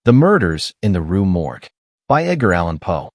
The Murders in the Rue Morgue by Edgar Allan Poe.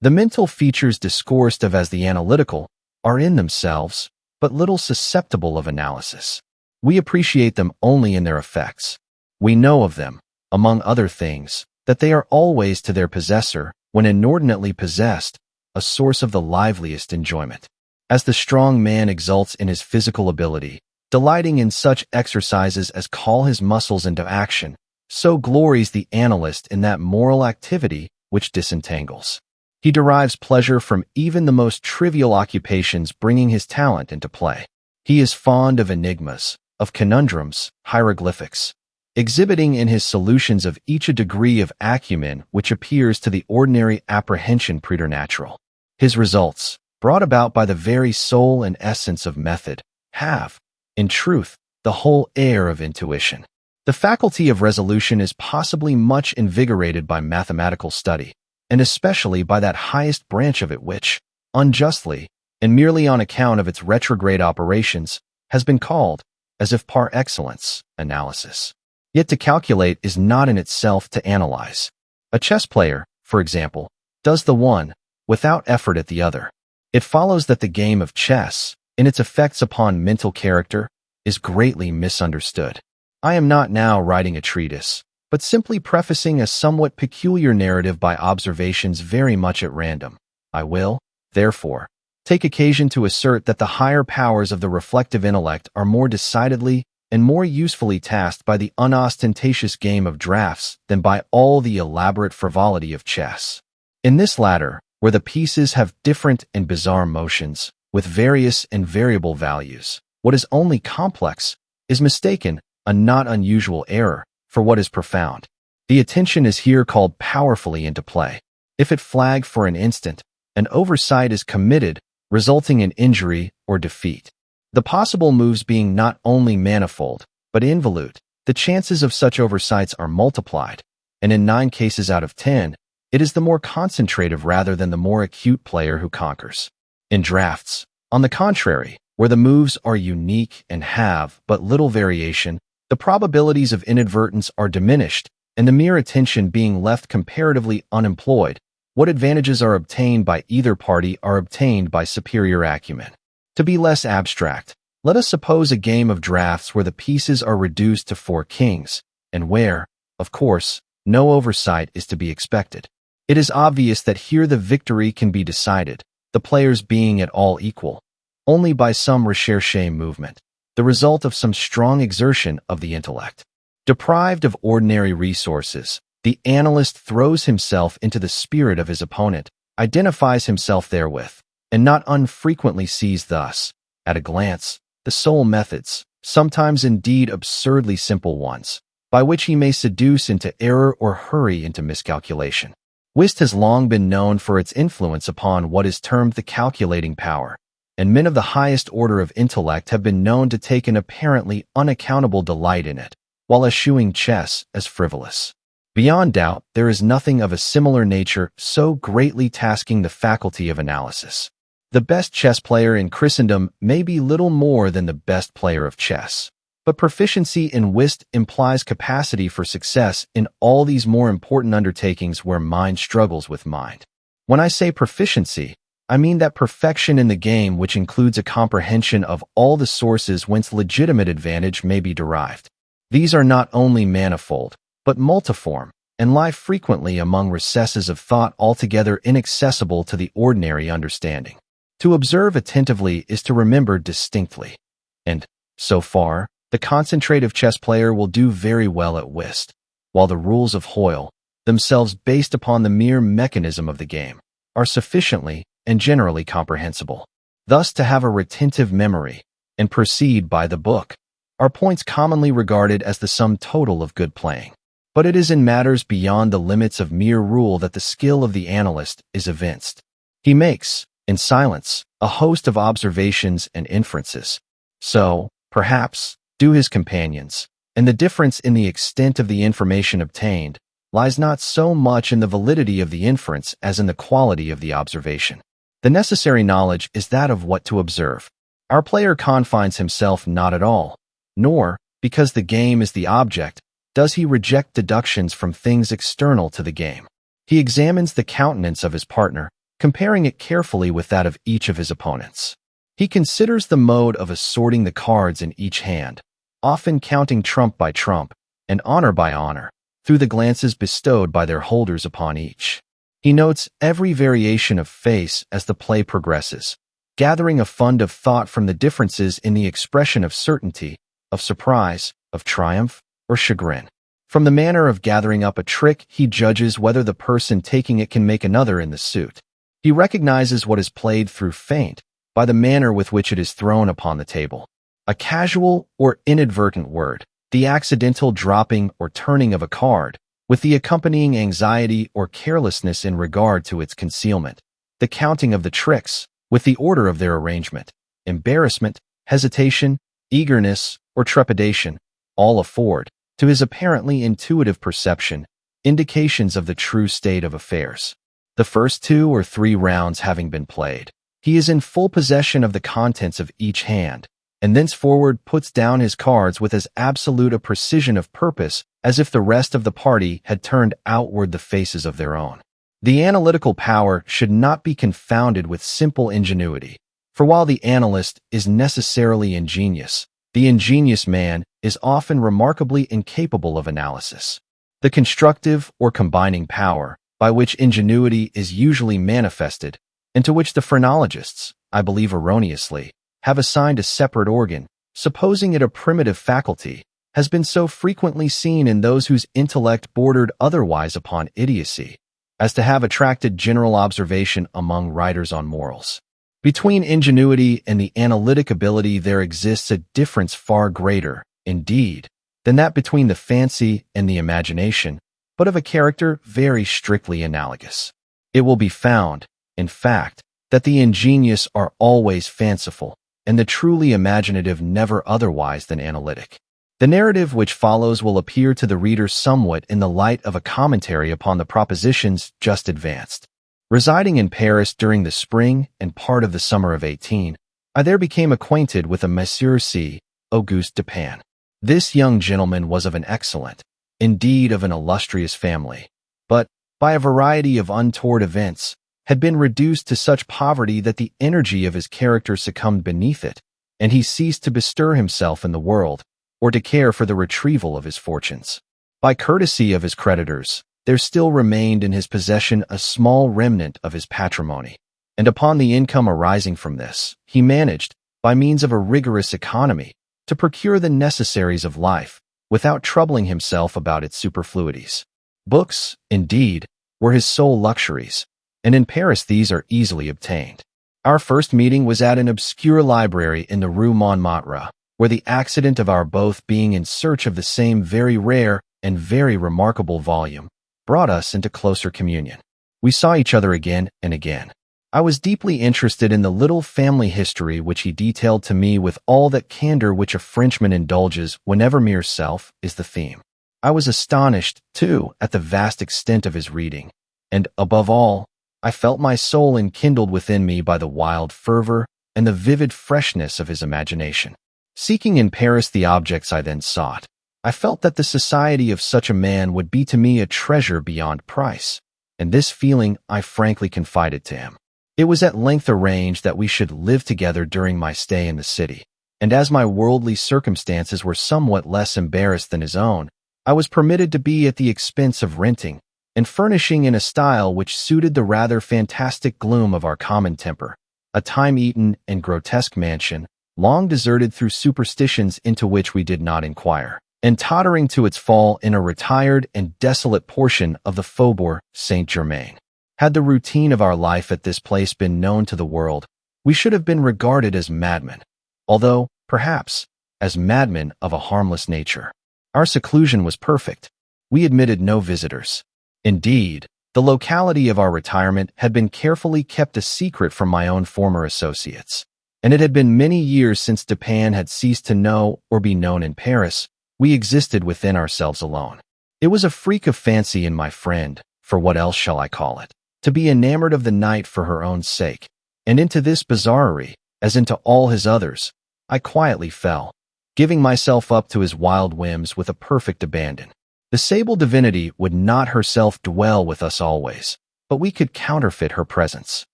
The mental features discoursed of as the analytical are in themselves but little susceptible of analysis. We appreciate them only in their effects. We know of them, among other things, that they are always to their possessor, when inordinately possessed, a source of the liveliest enjoyment. As the strong man exults in his physical ability, delighting in such exercises as call his muscles into action, so glories the analyst in that moral activity which disentangles. He derives pleasure from even the most trivial occupations bringing his talent into play. He is fond of enigmas, of conundrums, hieroglyphics, exhibiting in his solutions of each a degree of acumen which appears to the ordinary apprehension preternatural. His results, brought about by the very soul and essence of method, have, in truth, the whole air of intuition. The faculty of resolution is possibly much invigorated by mathematical study, and especially by that highest branch of it which, unjustly, and merely on account of its retrograde operations, has been called, as if par excellence, analysis. Yet to calculate is not in itself to analyze. A chess player, for example, does the one, without effort at the other. It follows that the game of chess, in its effects upon mental character, is greatly misunderstood. I am not now writing a treatise, but simply prefacing a somewhat peculiar narrative by observations very much at random. I will, therefore, take occasion to assert that the higher powers of the reflective intellect are more decidedly and more usefully tasked by the unostentatious game of draughts than by all the elaborate frivolity of chess. In this latter, where the pieces have different and bizarre motions, with various and variable values, what is only complex is mistaken, a not unusual error, for what is profound. The attention is here called powerfully into play. If it flag for an instant, an oversight is committed, resulting in injury or defeat. The possible moves being not only manifold, but involute, the chances of such oversights are multiplied, and in 9 cases out of 10, it is the more concentrative rather than the more acute player who conquers. In drafts, on the contrary, where the moves are unique and have but little variation, the probabilities of inadvertence are diminished, and the mere attention being left comparatively unemployed, what advantages are obtained by either party are obtained by superior acumen. To be less abstract, let us suppose a game of draughts where the pieces are reduced to 4 kings, and where, of course, no oversight is to be expected. It is obvious that here the victory can be decided, the players being at all equal, only by some recherche movement, the result of some strong exertion of the intellect. Deprived of ordinary resources, the analyst throws himself into the spirit of his opponent, identifies himself therewith, and not unfrequently sees thus, at a glance, the sole methods, sometimes indeed absurdly simple ones, by which he may seduce into error or hurry into miscalculation. Whist has long been known for its influence upon what is termed the calculating power, and men of the highest order of intellect have been known to take an apparently unaccountable delight in it, while eschewing chess as frivolous. Beyond doubt, there is nothing of a similar nature so greatly tasking the faculty of analysis. The best chess player in Christendom may be little more than the best player of chess, but proficiency in whist implies capacity for success in all these more important undertakings where mind struggles with mind. When I say proficiency, I mean that perfection in the game which includes a comprehension of all the sources whence legitimate advantage may be derived. These are not only manifold, but multiform, and lie frequently among recesses of thought altogether inaccessible to the ordinary understanding. To observe attentively is to remember distinctly, and, so far, the concentrative chess player will do very well at whist, while the rules of Hoyle, themselves based upon the mere mechanism of the game, are sufficiently and generally comprehensible. Thus, to have a retentive memory, and proceed by the book, are points commonly regarded as the sum total of good playing. But it is in matters beyond the limits of mere rule that the skill of the analyst is evinced. He makes, in silence, a host of observations and inferences. So, perhaps, do his companions, and the difference in the extent of the information obtained lies not so much in the validity of the inference as in the quality of the observation. The necessary knowledge is that of what to observe. Our player confines himself not at all, nor, because the game is the object, does he reject deductions from things external to the game. He examines the countenance of his partner, comparing it carefully with that of each of his opponents. He considers the mode of assorting the cards in each hand, often counting trump by trump and honor by honor, through the glances bestowed by their holders upon each. He notes every variation of face as the play progresses, gathering a fund of thought from the differences in the expression of certainty, of surprise, of triumph, or chagrin. From the manner of gathering up a trick, he judges whether the person taking it can make another in the suit. He recognizes what is played through feint by the manner with which it is thrown upon the table. A casual or inadvertent word, the accidental dropping or turning of a card, with the accompanying anxiety or carelessness in regard to its concealment, the counting of the tricks, with the order of their arrangement, embarrassment, hesitation, eagerness, or trepidation, all afford, to his apparently intuitive perception, indications of the true state of affairs. The first 2 or 3 rounds having been played, he is in full possession of the contents of each hand, and thenceforward puts down his cards with as absolute a precision of purpose as if the rest of the party had turned outward the faces of their own. The analytical power should not be confounded with simple ingenuity, for while the analyst is necessarily ingenious, the ingenious man is often remarkably incapable of analysis. The constructive or combining power, by which ingenuity is usually manifested, and to which the phrenologists, I believe erroneously, have assigned a separate organ, supposing it a primitive faculty, has been so frequently seen in those whose intellect bordered otherwise upon idiocy, as to have attracted general observation among writers on morals. Between ingenuity and the analytic ability there exists a difference far greater, indeed, than that between the fancy and the imagination, but of a character very strictly analogous. It will be found, in fact, that the ingenious are always fanciful, and the truly imaginative never otherwise than analytic. The narrative which follows will appear to the reader somewhat in the light of a commentary upon the propositions just advanced. Residing in Paris during the spring and part of the summer of 18, I there became acquainted with a Monsieur C. Auguste Dupin. This young gentleman was of an excellent, indeed of an illustrious family, but, by a variety of untoward events, had been reduced to such poverty that the energy of his character succumbed beneath it, and he ceased to bestir himself in the world, or to care for the retrieval of his fortunes. By courtesy of his creditors, there still remained in his possession a small remnant of his patrimony, and upon the income arising from this, he managed, by means of a rigorous economy, to procure the necessaries of life, without troubling himself about its superfluities. Books, indeed, were his sole luxuries, and in Paris these are easily obtained. Our first meeting was at an obscure library in the Rue Montmartre, where the accident of our both being in search of the same very rare and very remarkable volume brought us into closer communion. We saw each other again and again. I was deeply interested in the little family history which he detailed to me with all that candor which a Frenchman indulges whenever mere self is the theme. I was astonished, too, at the vast extent of his reading, and, above all, I felt my soul enkindled within me by the wild fervor and the vivid freshness of his imagination. Seeking in Paris the objects I then sought, I felt that the society of such a man would be to me a treasure beyond price, and this feeling I frankly confided to him. It was at length arranged that we should live together during my stay in the city, and as my worldly circumstances were somewhat less embarrassed than his own, I was permitted to be at the expense of renting and furnishing in a style which suited the rather fantastic gloom of our common temper, a time-eaten and grotesque mansion, long deserted through superstitions into which we did not inquire, and tottering to its fall in a retired and desolate portion of the Faubourg Saint-Germain. Had the routine of our life at this place been known to the world, we should have been regarded as madmen, although, perhaps, as madmen of a harmless nature. Our seclusion was perfect. We admitted no visitors. Indeed, the locality of our retirement had been carefully kept a secret from my own former associates, and it had been many years since Dupin had ceased to know or be known in Paris. We existed within ourselves alone. It was a freak of fancy in my friend, for what else shall I call it, to be enamored of the night for her own sake, and into this bizarrerie, as into all his others, I quietly fell, giving myself up to his wild whims with a perfect abandon. The sable divinity would not herself dwell with us always, but we could counterfeit her presence.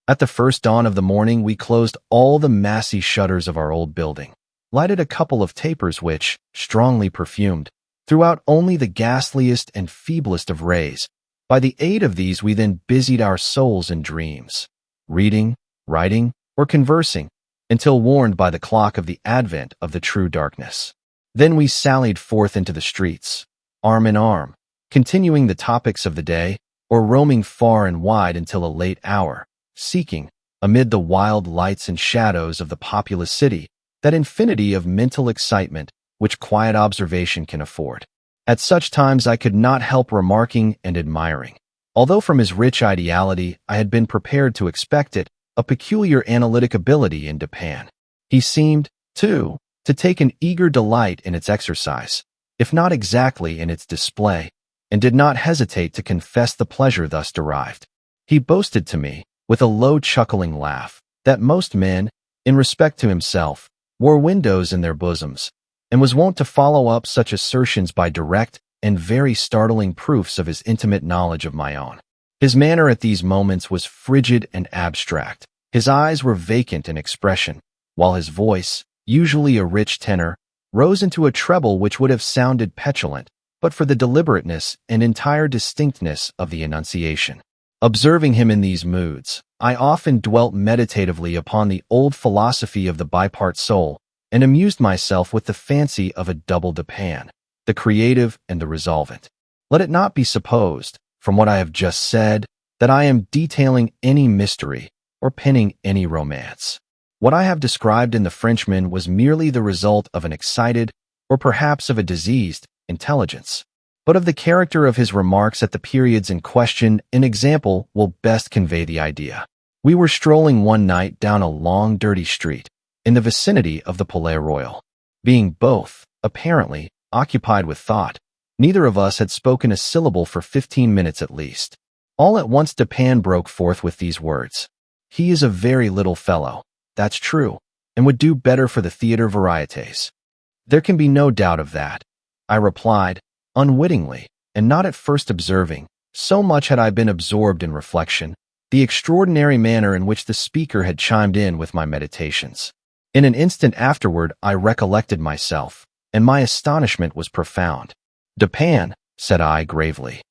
At the first dawn of the morning, we closed all the massy shutters of our old building, lighted a couple of tapers which, strongly perfumed, threw out only the ghastliest and feeblest of rays. By the aid of these, we then busied our souls in dreams, reading, writing, or conversing, until warned by the clock of the advent of the true darkness. Then we sallied forth into the streets, arm in arm, continuing the topics of the day, or roaming far and wide until a late hour, seeking, amid the wild lights and shadows of the populous city, that infinity of mental excitement which quiet observation can afford. At such times I could not help remarking and admiring, although from his rich ideality I had been prepared to expect it, a peculiar analytic ability in Dupin. He seemed, too, to take an eager delight in its exercise, if not exactly in its display, and did not hesitate to confess the pleasure thus derived. He boasted to me, with a low chuckling laugh, that most men, in respect to himself, wore windows in their bosoms, and was wont to follow up such assertions by direct and very startling proofs of his intimate knowledge of my own. His manner at these moments was frigid and abstract. His eyes were vacant in expression, while his voice, usually a rich tenor, rose into a treble which would have sounded petulant, but for the deliberateness and entire distinctness of the enunciation. Observing him in these moods, I often dwelt meditatively upon the old philosophy of the bipart soul, and amused myself with the fancy of a double Dupin, the creative and the resolvent. Let it not be supposed, from what I have just said, that I am detailing any mystery or penning any romance. What I have described in The Frenchman was merely the result of an excited, or perhaps of a diseased, intelligence. But of the character of his remarks at the periods in question, an example will best convey the idea. We were strolling one night down a long, dirty street, in the vicinity of the Palais Royal. Being both, apparently, occupied with thought, neither of us had spoken a syllable for 15 minutes at least. All at once Dupin broke forth with these words. "He is a very little fellow, that's true, and would do better for the theatre varietés. There can be no doubt of that," I replied, unwittingly, and not at first observing, so much had I been absorbed in reflection, the extraordinary manner in which the speaker had chimed in with my meditations. In an instant afterward I recollected myself, and my astonishment was profound. "Dupin," said I gravely,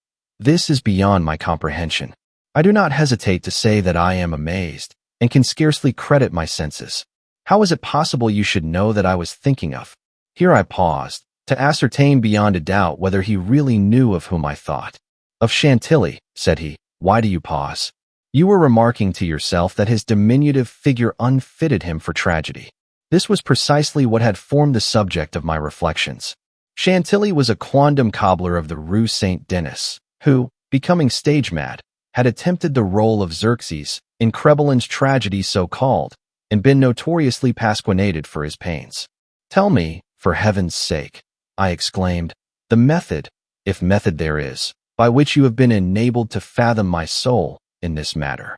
"this is beyond my comprehension. I do not hesitate to say that I am amazed, and can scarcely credit my senses. How is it possible you should know that I was thinking of—" Here I paused, to ascertain beyond a doubt whether he really knew of whom I thought. "Of Chantilly," said he. "Why do you pause?" "You were remarking to yourself that his diminutive figure unfitted him for tragedy." This was precisely what had formed the subject of my reflections. Chantilly was a quondam cobbler of the Rue Saint-Denis, who, becoming stage-mad, had attempted the role of Xerxes in Crebellin's tragedy so called, and been notoriously pasquinaded for his pains. "Tell me, for heaven's sake," I exclaimed, "the method, if method there is, by which you have been enabled to fathom my soul in this matter."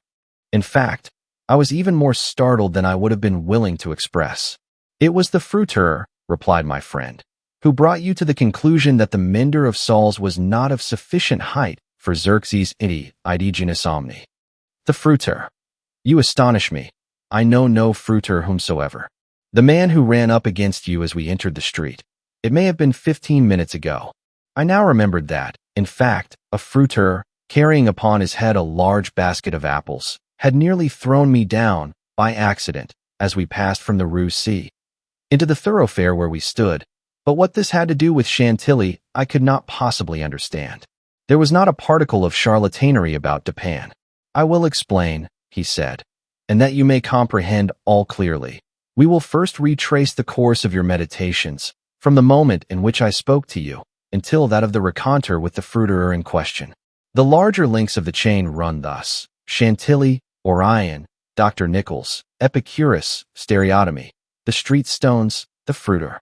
In fact, I was even more startled than I would have been willing to express. "It was the fruiterer," replied my friend, "who brought you to the conclusion that the mender of Sauls was not of sufficient height for Xerxes' id genus omni." "The fruiterer? You astonish me. I know no fruiterer whomsoever." "The man who ran up against you as we entered the street. It may have been 15 minutes ago." I now remembered that, in fact, a fruiterer, carrying upon his head a large basket of apples, had nearly thrown me down, by accident, as we passed from the Rue C into the thoroughfare where we stood, but what this had to do with Chantilly I could not possibly understand. There was not a particle of charlatanery about Dupin. "I will explain," he said, "and that you may comprehend all clearly. We will first retrace the course of your meditations, from the moment in which I spoke to you, until that of the rencontre with the fruiterer in question. The larger links of the chain run thus: Chantilly, Orion, Dr. Nichols, Epicurus, stereotomy, the street stones, the fruiterer.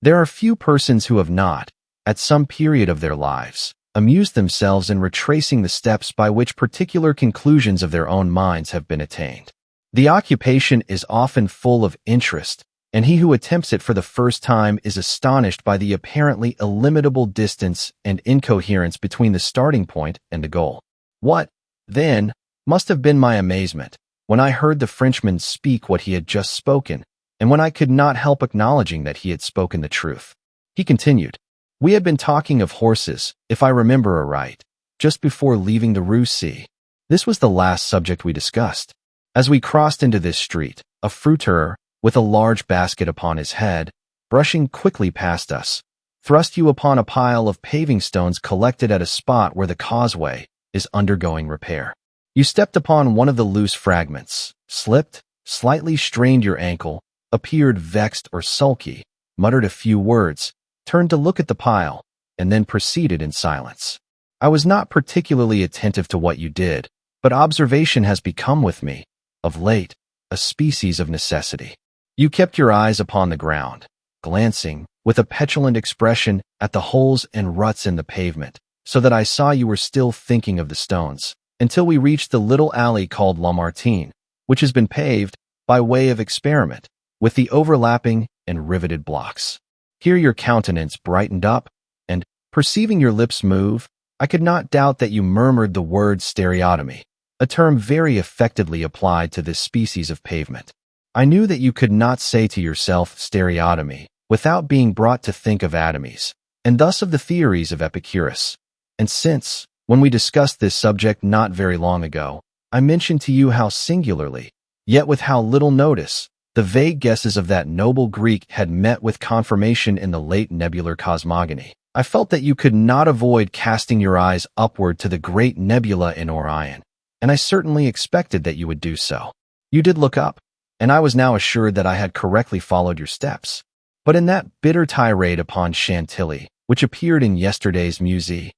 There are few persons who have not, at some period of their lives, amused themselves in retracing the steps by which particular conclusions of their own minds have been attained. The occupation is often full of interest, and he who attempts it for the first time is astonished by the apparently illimitable distance and incoherence between the starting point and the goal. What, then, must have been my amazement when I heard the Frenchman speak what he had just spoken, and when I could not help acknowledging that he had spoken the truth. He continued, "We had been talking of horses, if I remember aright, just before leaving the Rue C. This was the last subject we discussed. As we crossed into this street, a fruiterer, with a large basket upon his head, brushing quickly past us, thrust you upon a pile of paving stones collected at a spot where the causeway is undergoing repair. You stepped upon one of the loose fragments, slipped, slightly strained your ankle, appeared vexed or sulky, muttered a few words, turned to look at the pile, and then proceeded in silence. I was not particularly attentive to what you did, but observation has become with me, of late, a species of necessity. You kept your eyes upon the ground, glancing, with a petulant expression, at the holes and ruts in the pavement, so that I saw you were still thinking of the stones, until we reached the little alley called Lamartine, which has been paved, by way of experiment, with the overlapping and riveted blocks. Here your countenance brightened up, and, perceiving your lips move, I could not doubt that you murmured the word stereotomy, a term very effectively applied to this species of pavement. I knew that you could not say to yourself stereotomy without being brought to think of atomies, and thus of the theories of Epicurus. And since, when we discussed this subject not very long ago, I mentioned to you how singularly, yet with how little notice, the vague guesses of that noble Greek had met with confirmation in the late nebular cosmogony, I felt that you could not avoid casting your eyes upward to the great nebula in Orion, and I certainly expected that you would do so. You did look up, and I was now assured that I had correctly followed your steps. But in that bitter tirade upon Chantilly, which appeared in yesterday's Musée,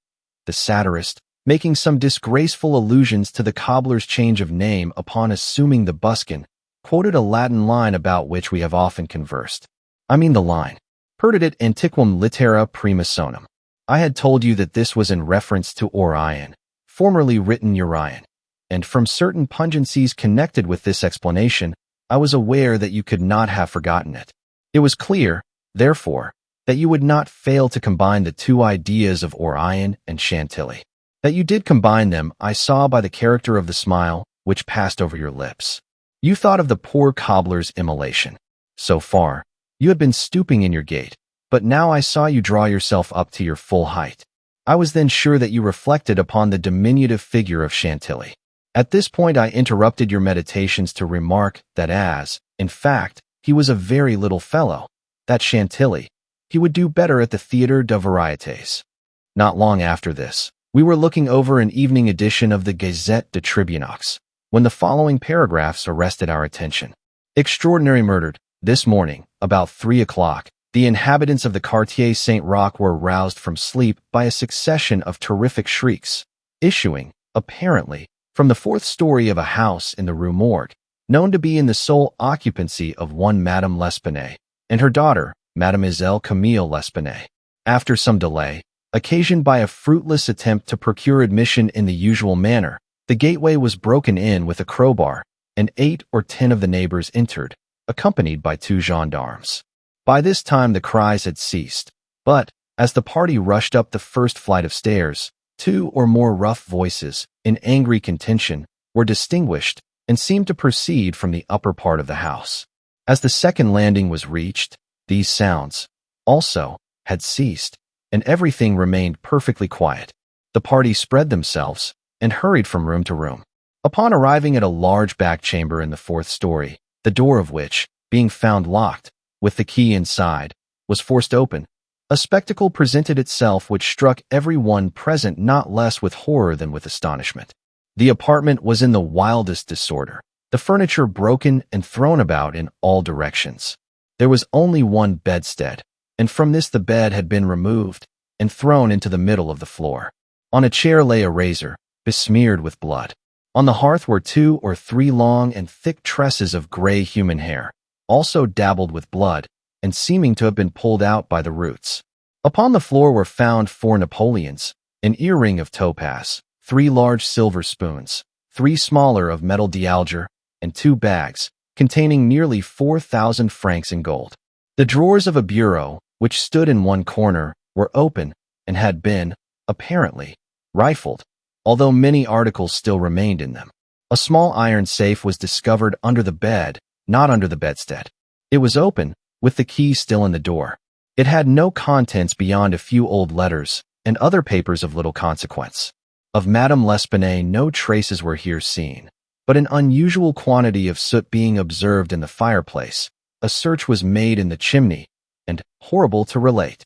the satirist, making some disgraceful allusions to the cobbler's change of name upon assuming the buskin, quoted a Latin line about which we have often conversed. I mean the line, "Perditit antiquum littera prima sonum." I had told you that this was in reference to Orion, formerly written Urion, and from certain pungencies connected with this explanation, I was aware that you could not have forgotten it. It was clear, therefore, that you would not fail to combine the two ideas of Orion and Chantilly. That you did combine them, I saw by the character of the smile which passed over your lips. You thought of the poor cobbler's immolation. So far, you had been stooping in your gait, but now I saw you draw yourself up to your full height. I was then sure that you reflected upon the diminutive figure of Chantilly. At this point I interrupted your meditations to remark that as, in fact, he was a very little fellow, that Chantilly, he would do better at the Théâtre de Variétés. Not long after this, we were looking over an evening edition of the Gazette de Tribunox, when the following paragraphs arrested our attention. Extraordinary murdered. This morning, about 3 o'clock, the inhabitants of the Quartier Saint-Roch were roused from sleep by a succession of terrific shrieks, issuing, apparently, from the 4th story of a house in the Rue Morgue, known to be in the sole occupancy of one Madame L'Espanaye, and her daughter, Mademoiselle Camille L'Espanaye. After some delay, occasioned by a fruitless attempt to procure admission in the usual manner, the gateway was broken in with a crowbar, and 8 or 10 of the neighbors entered, accompanied by 2 gendarmes. By this time the cries had ceased, but, as the party rushed up the first flight of stairs, 2 or more rough voices, in angry contention, were distinguished, and seemed to proceed from the upper part of the house. As the second landing was reached, these sounds, also, had ceased, and everything remained perfectly quiet. The party spread themselves, and hurried from room to room. Upon arriving at a large back chamber in the 4th story, the door of which, being found locked, with the key inside, was forced open, a spectacle presented itself which struck every one present not less with horror than with astonishment. The apartment was in the wildest disorder, the furniture broken and thrown about in all directions. There was only one bedstead, and from this the bed had been removed and thrown into the middle of the floor. On a chair lay a razor, besmeared with blood. On the hearth were 2 or 3 long and thick tresses of gray human hair, also dabbled with blood, and seeming to have been pulled out by the roots. Upon the floor were found 4 Napoleons, an earring of topaz, 3 large silver spoons, 3 smaller of metal d'Alger, and 2 bags, containing nearly 4,000 francs in gold. The drawers of a bureau, which stood in one corner, were open and had been, apparently, rifled, although many articles still remained in them. A small iron safe was discovered under the bed, not under the bedstead. It was open, with the key still in the door. It had no contents beyond a few old letters and other papers of little consequence. Of Madame L'Espanaye no traces were here seen, but an unusual quantity of soot being observed in the fireplace, a search was made in the chimney, and, horrible to relate,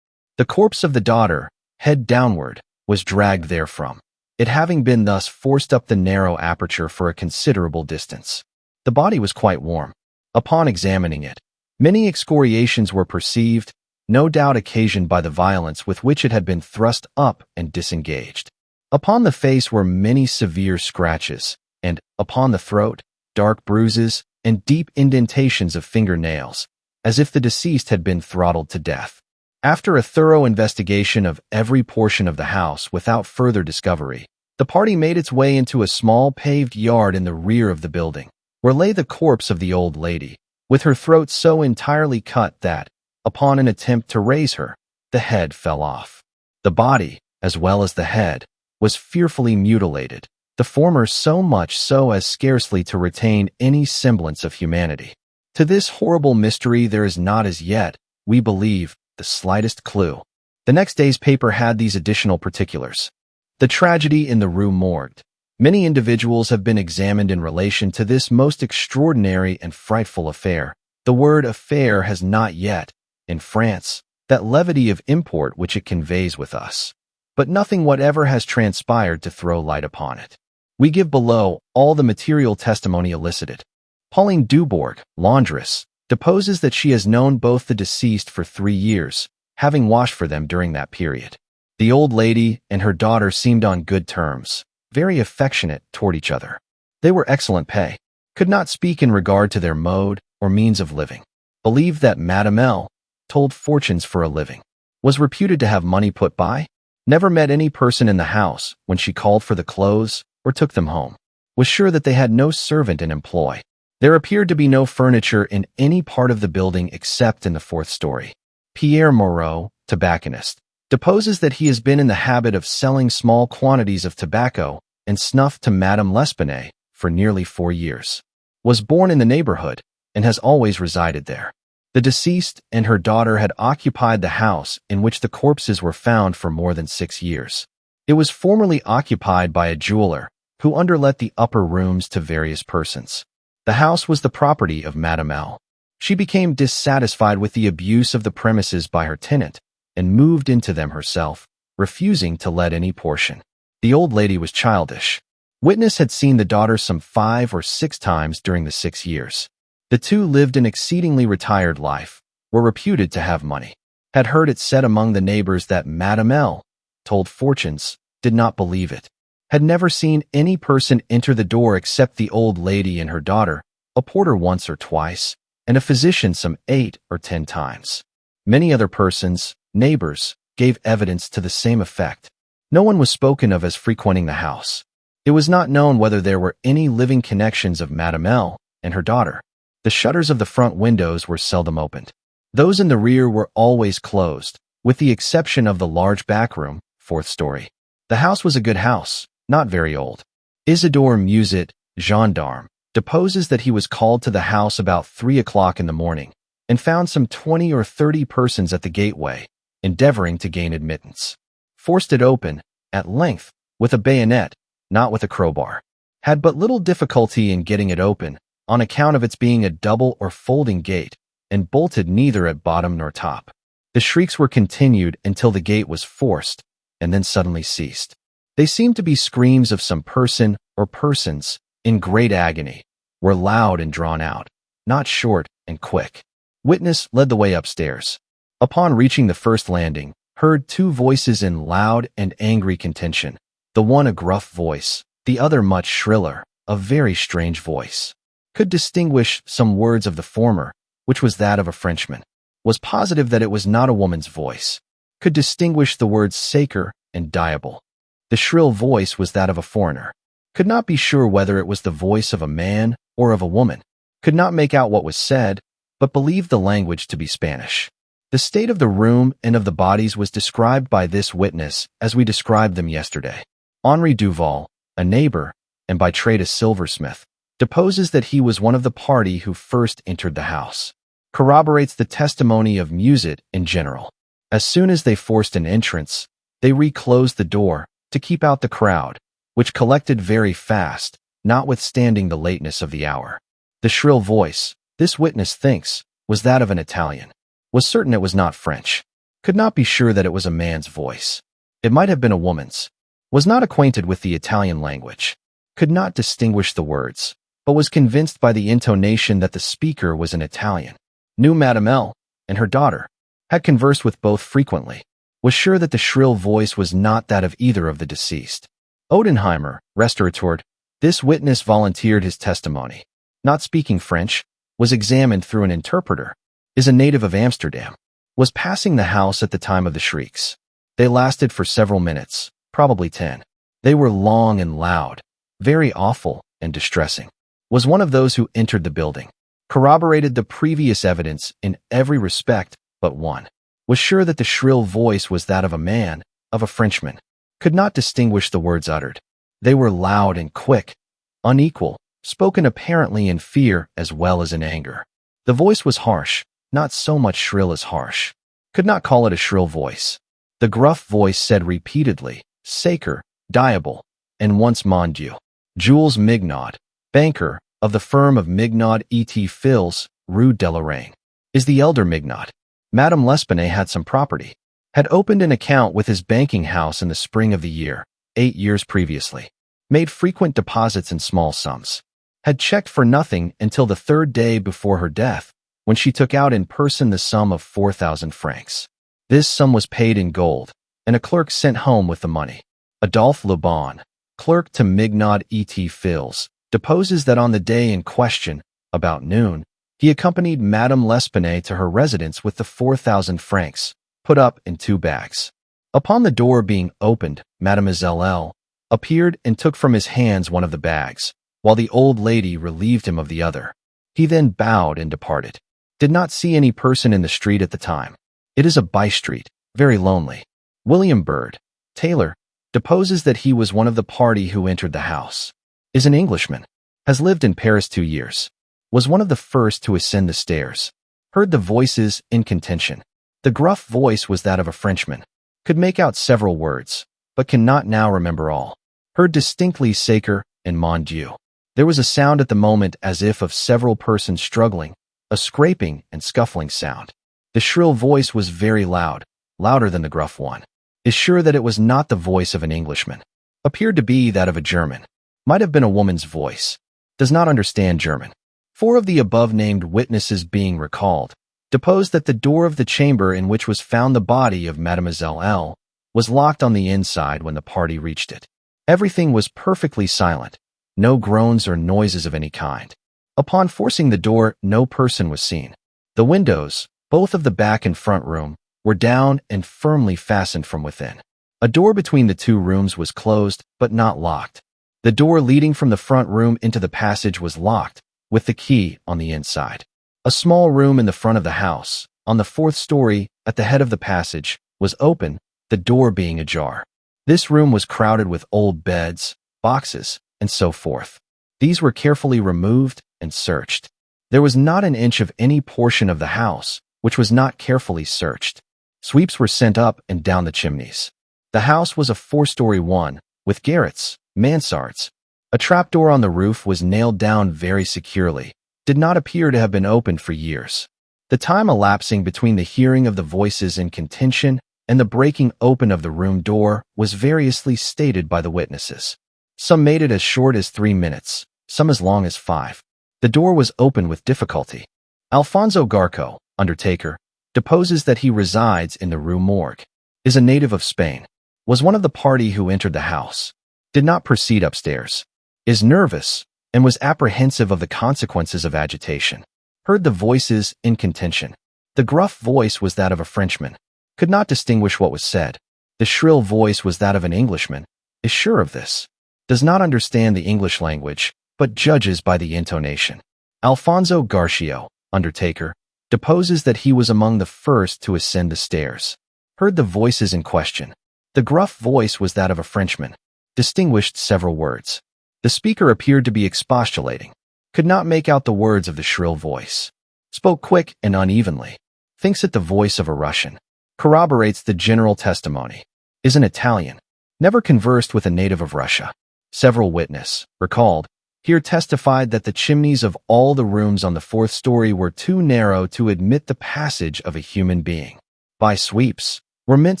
the corpse of the daughter, head downward, was dragged therefrom, it having been thus forced up the narrow aperture for a considerable distance. The body was quite warm. Upon examining it, many excoriations were perceived, no doubt occasioned by the violence with which it had been thrust up and disengaged. Upon the face were many severe scratches, and, upon the throat, dark bruises and deep indentations of fingernails, as if the deceased had been throttled to death. After a thorough investigation of every portion of the house without further discovery, the party made its way into a small paved yard in the rear of the building, where lay the corpse of the old lady, with her throat so entirely cut that, upon an attempt to raise her, the head fell off. The body, as well as the head, was fearfully mutilated, the former so much so as scarcely to retain any semblance of humanity. To this horrible mystery there is not as yet, we believe, the slightest clue. The next day's paper had these additional particulars. The tragedy in the Rue Morgue. Many individuals have been examined in relation to this most extraordinary and frightful affair. The word affair has not yet, in France, that levity of import which it conveys with us. But nothing whatever has transpired to throw light upon it. We give below all the material testimony elicited. Pauline Dubourg, laundress, deposes that she has known both the deceased for 3 years, having washed for them during that period. The old lady and her daughter seemed on good terms, very affectionate toward each other. They were excellent pay, could not speak in regard to their mode or means of living, believed that Madame L. told fortunes for a living, was reputed to have money put by, never met any person in the house when she called for the clothes or took them home, was sure that they had no servant in employ. There appeared to be no furniture in any part of the building except in the 4th story. Pierre Moreau, tobacconist, deposes that he has been in the habit of selling small quantities of tobacco and snuff to Madame L'Espanaye for nearly 4 years, was born in the neighborhood, and has always resided there. The deceased and her daughter had occupied the house in which the corpses were found for more than 6 years. It was formerly occupied by a jeweler, who underlet the upper rooms to various persons. The house was the property of Madame L. She became dissatisfied with the abuse of the premises by her tenant, and moved into them herself, refusing to let any portion. The old lady was childish. Witness had seen the daughter some 5 or 6 times during the 6 years. The two lived an exceedingly retired life, were reputed to have money, had heard it said among the neighbors that Madame L. told fortunes, did not believe it, had never seen any person enter the door except the old lady and her daughter, a porter once or twice, and a physician some 8 or 10 times. Many other persons, neighbors, gave evidence to the same effect. No one was spoken of as frequenting the house. It was not known whether there were any living connections of Madame L. and her daughter. The shutters of the front windows were seldom opened. Those in the rear were always closed, with the exception of the large back room, 4th story. The house was a good house, not very old. Isidore Muset, gendarme, deposes that he was called to the house about 3 o'clock in the morning, and found some 20 or 30 persons at the gateway, endeavoring to gain admittance. Forced it open, at length, with a bayonet, not with a crowbar. Had but little difficulty in getting it open, on account of its being a double or folding gate, and bolted neither at bottom nor top. The shrieks were continued until the gate was forced, and then suddenly ceased. They seemed to be screams of some person or persons, in great agony, were loud and drawn out, not short and quick. Witness led the way upstairs. Upon reaching the first landing, heard 2 voices in loud and angry contention, the one a gruff voice, the other much shriller, a very strange voice. Could distinguish some words of the former, which was that of a Frenchman. Was positive that it was not a woman's voice. Could distinguish the words sacre and diable. The shrill voice was that of a foreigner. Could not be sure whether it was the voice of a man or of a woman. Could not make out what was said, but believed the language to be Spanish. The state of the room and of the bodies was described by this witness as we described them yesterday. Henri Duval, a neighbor, and by trade a silversmith, deposes that he was one of the party who first entered the house. Corroborates the testimony of Muset in general. As soon as they forced an entrance, they reclosed the door to keep out the crowd, which collected very fast, notwithstanding the lateness of the hour. The shrill voice, this witness thinks, was that of an Italian. Was certain it was not French. Could not be sure that it was a man's voice. It might have been a woman's. Was not acquainted with the Italian language. Could not distinguish the words, but was convinced by the intonation that the speaker was an Italian. Knew Madame L. and her daughter. Had conversed with both frequently. Was sure that the shrill voice was not that of either of the deceased. Odenheimer, restaurateur, this witness volunteered his testimony. Not speaking French, was examined through an interpreter. Is a native of Amsterdam. Was passing the house at the time of the shrieks. They lasted for several minutes, probably 10. They were long and loud, very awful and distressing. Was one of those who entered the building. Corroborated the previous evidence in every respect but one. Was sure that the shrill voice was that of a man, of a Frenchman. Could not distinguish the words uttered. They were loud and quick, unequal, spoken apparently in fear as well as in anger. The voice was harsh, not so much shrill as harsh. Could not call it a shrill voice. The gruff voice said repeatedly, Saker, Diable, and once Mon Dieu. Jules Mignot, banker, of the firm of Mignot et Fils, Rue de Lorraine. Is the elder Mignot. Madame L'Espanaye had some property. Had opened an account with his banking house in the spring of the year, 8 years previously. Made frequent deposits in small sums. Had checked for nothing until the 3rd day before her death, when she took out in person the sum of 4,000 francs. This sum was paid in gold, and a clerk sent home with the money. Adolphe Lebon, clerk to Mignot et Fils, deposes that on the day in question, about noon, he accompanied Madame L'Espanaye to her residence with the 4,000 francs, put up in 2 bags. Upon the door being opened, Mademoiselle L. appeared and took from his hands one of the bags, while the old lady relieved him of the other. He then bowed and departed. Did not see any person in the street at the time. It is a by-street, very lonely. William Bird, tailor, deposes that he was one of the party who entered the house. Is an Englishman. Has lived in Paris 2 years. Was one of the first to ascend the stairs. Heard the voices in contention. The gruff voice was that of a Frenchman. Could make out several words, but cannot now remember all. Heard distinctly Saker and Mon Dieu. There was a sound at the moment as if of several persons struggling, a scraping and scuffling sound. The shrill voice was very loud, louder than the gruff one. Is sure that it was not the voice of an Englishman. Appeared to be that of a German. Might have been a woman's voice. Does not understand German. 4 of the above-named witnesses being recalled, deposed that the door of the chamber in which was found the body of Mademoiselle L. was locked on the inside when the party reached it. Everything was perfectly silent, no groans or noises of any kind. Upon forcing the door, no person was seen. The windows, both of the back and front room, were down and firmly fastened from within. A door between the 2 rooms was closed, but not locked. The door leading from the front room into the passage was locked, with the key on the inside. A small room in the front of the house, on the 4th story, at the head of the passage, was open, the door being ajar. This room was crowded with old beds, boxes, and so forth. These were carefully removed and searched. There was not an inch of any portion of the house which was not carefully searched. Sweeps were sent up and down the chimneys. The house was a 4-story one, with garrets, mansards. A trapdoor on the roof was nailed down very securely, did not appear to have been opened for years. The time elapsing between the hearing of the voices in contention and the breaking open of the room door was variously stated by the witnesses. Some made it as short as 3 minutes, some as long as 5. The door was opened with difficulty. Alfonso Garco, undertaker, deposes that he resides in the Rue Morgue. Is a native of Spain. Was one of the party who entered the house. Did not proceed upstairs. Is nervous, and was apprehensive of the consequences of agitation. Heard the voices in contention. The gruff voice was that of a Frenchman. Could not distinguish what was said. The shrill voice was that of an Englishman. Is sure of this. Does not understand the English language, but judges by the intonation. Alfonso Garcio, undertaker, deposes that he was among the first to ascend the stairs. Heard the voices in question. The gruff voice was that of a Frenchman. Distinguished several words. The speaker appeared to be expostulating. Could not make out the words of the shrill voice. Spoke quick and unevenly. Thinks it the voice of a Russian. Corroborates the general testimony. Is an Italian. Never conversed with a native of Russia. Several witness, recalled, here testified that the chimneys of all the rooms on the fourth story were too narrow to admit the passage of a human being. By sweeps were meant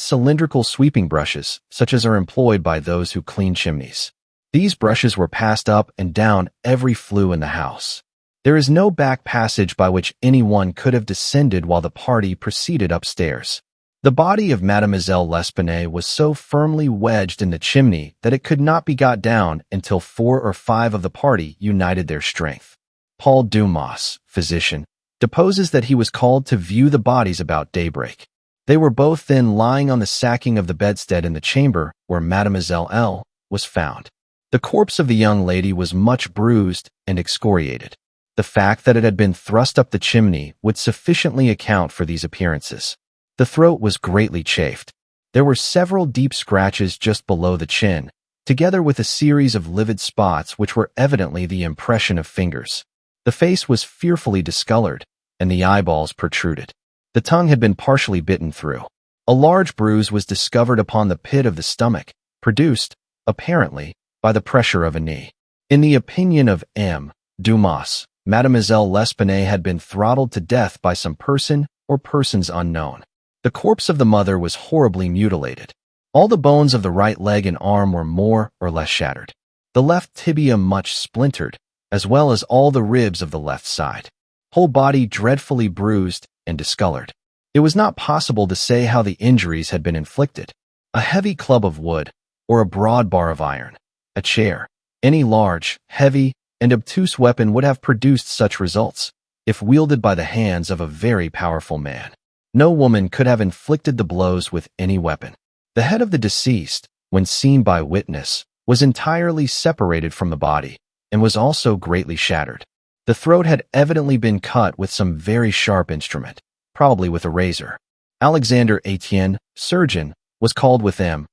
cylindrical sweeping brushes, such as are employed by those who clean chimneys. These brushes were passed up and down every flue in the house. There is no back passage by which anyone could have descended while the party proceeded upstairs. The body of Mademoiselle L'Espanaye was so firmly wedged in the chimney that it could not be got down until 4 or 5 of the party united their strength. Paul Dumas, physician, deposes that he was called to view the bodies about daybreak. They were both then lying on the sacking of the bedstead in the chamber where Mademoiselle L. was found. The corpse of the young lady was much bruised and excoriated. The fact that it had been thrust up the chimney would sufficiently account for these appearances. The throat was greatly chafed. There were several deep scratches just below the chin, together with a series of livid spots which were evidently the impression of fingers. The face was fearfully discolored, and the eyeballs protruded. The tongue had been partially bitten through. A large bruise was discovered upon the pit of the stomach, produced, apparently, by the pressure of a knee. In the opinion of M. Dumas, Mademoiselle L'Espanaye had been throttled to death by some person or persons unknown. The corpse of the mother was horribly mutilated. All the bones of the right leg and arm were more or less shattered. The left tibia much splintered, as well as all the ribs of the left side. Whole body dreadfully bruised and discolored. It was not possible to say how the injuries had been inflicted. A heavy club of wood, or a broad bar of iron, a chair, any large, heavy, and obtuse weapon would have produced such results, if wielded by the hands of a very powerful man. No woman could have inflicted the blows with any weapon. The head of the deceased, when seen by witness, was entirely separated from the body, and was also greatly shattered. The throat had evidently been cut with some very sharp instrument, probably with a razor. Alexander Etienne, surgeon, was called with M.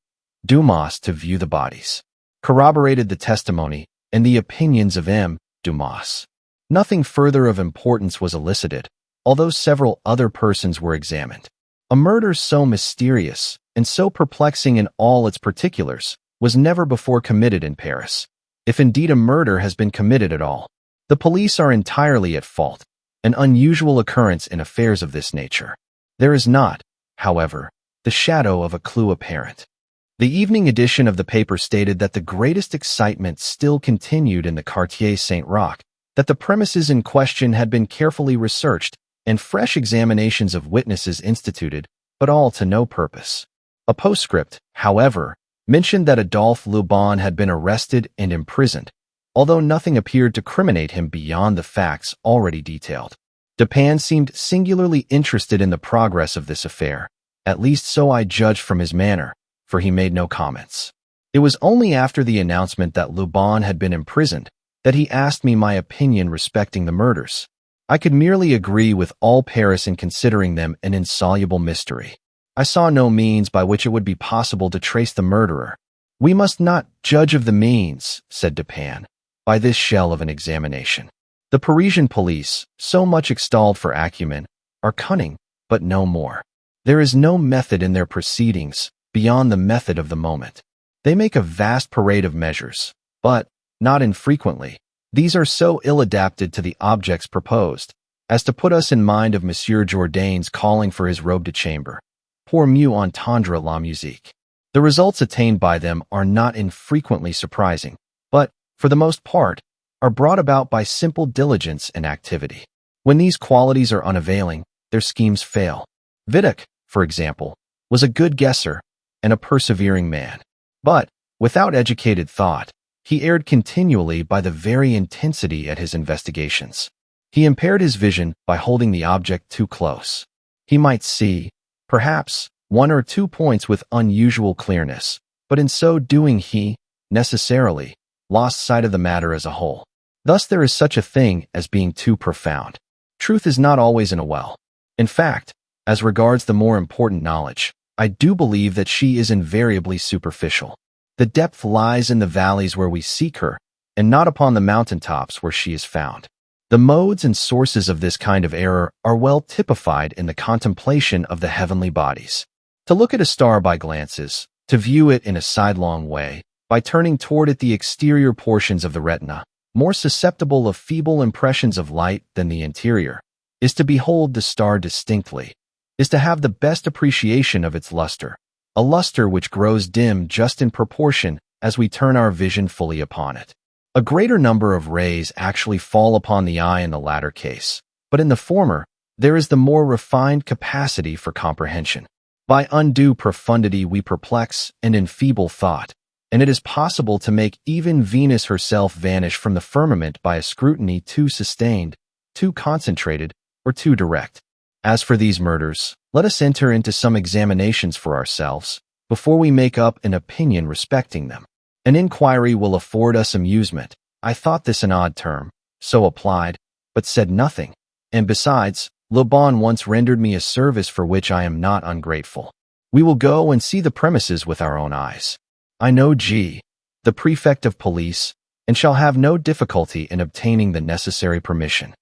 Dumas to view the bodies. Corroborated the testimony and the opinions of M. Dumas. Nothing further of importance was elicited, although several other persons were examined. A murder so mysterious and so perplexing in all its particulars was never before committed in Paris. If indeed a murder has been committed at all, the police are entirely at fault, an unusual occurrence in affairs of this nature. There is not, however, the shadow of a clue apparent. The evening edition of the paper stated that the greatest excitement still continued in the Quartier Saint-Roch, that the premises in question had been carefully researched, and fresh examinations of witnesses instituted, but all to no purpose. A postscript, however, mentioned that Adolphe Lubon had been arrested and imprisoned, although nothing appeared to criminate him beyond the facts already detailed. Dupin seemed singularly interested in the progress of this affair, at least so I judged from his manner, for he made no comments. It was only after the announcement that Lubon had been imprisoned that he asked me my opinion respecting the murders. I could merely agree with all Paris in considering them an insoluble mystery. I saw no means by which it would be possible to trace the murderer. We must not judge of the means, said Dupin, by this shell of an examination. The Parisian police, so much extolled for acumen, are cunning, but no more. There is no method in their proceedings beyond the method of the moment. They make a vast parade of measures, but, not infrequently, these are so ill-adapted to the objects proposed as to put us in mind of Monsieur Jourdain's calling for his robe de chambre, pour mieux entendre la musique. The results attained by them are not infrequently surprising, but, for the most part, are brought about by simple diligence and activity. When these qualities are unavailing, their schemes fail. Vidocq, for example, was a good guesser and a persevering man, but, without educated thought, he erred continually by the very intensity at his investigations. He impaired his vision by holding the object too close. He might see, perhaps, 1 or 2 points with unusual clearness, but in so doing he, necessarily, lost sight of the matter as a whole. Thus there is such a thing as being too profound. Truth is not always in a well. In fact, as regards the more important knowledge, I do believe that she is invariably superficial. The depth lies in the valleys where we seek her, and not upon the mountaintops where she is found. The modes and sources of this kind of error are well typified in the contemplation of the heavenly bodies. To look at a star by glances, to view it in a sidelong way, by turning toward it the exterior portions of the retina, more susceptible of feeble impressions of light than the interior, is to behold the star distinctly, is to have the best appreciation of its luster, a luster which grows dim just in proportion as we turn our vision fully upon it. A greater number of rays actually fall upon the eye in the latter case, but in the former, there is the more refined capacity for comprehension. By undue profundity we perplex and enfeeble thought, and it is possible to make even Venus herself vanish from the firmament by a scrutiny too sustained, too concentrated, or too direct. As for these murders, let us enter into some examinations for ourselves, before we make up an opinion respecting them. An inquiry will afford us amusement. I thought this an odd term, so applied, but said nothing, and besides, Le Bon once rendered me a service for which I am not ungrateful. We will go and see the premises with our own eyes. I know G, the prefect of police, and shall have no difficulty in obtaining the necessary permission.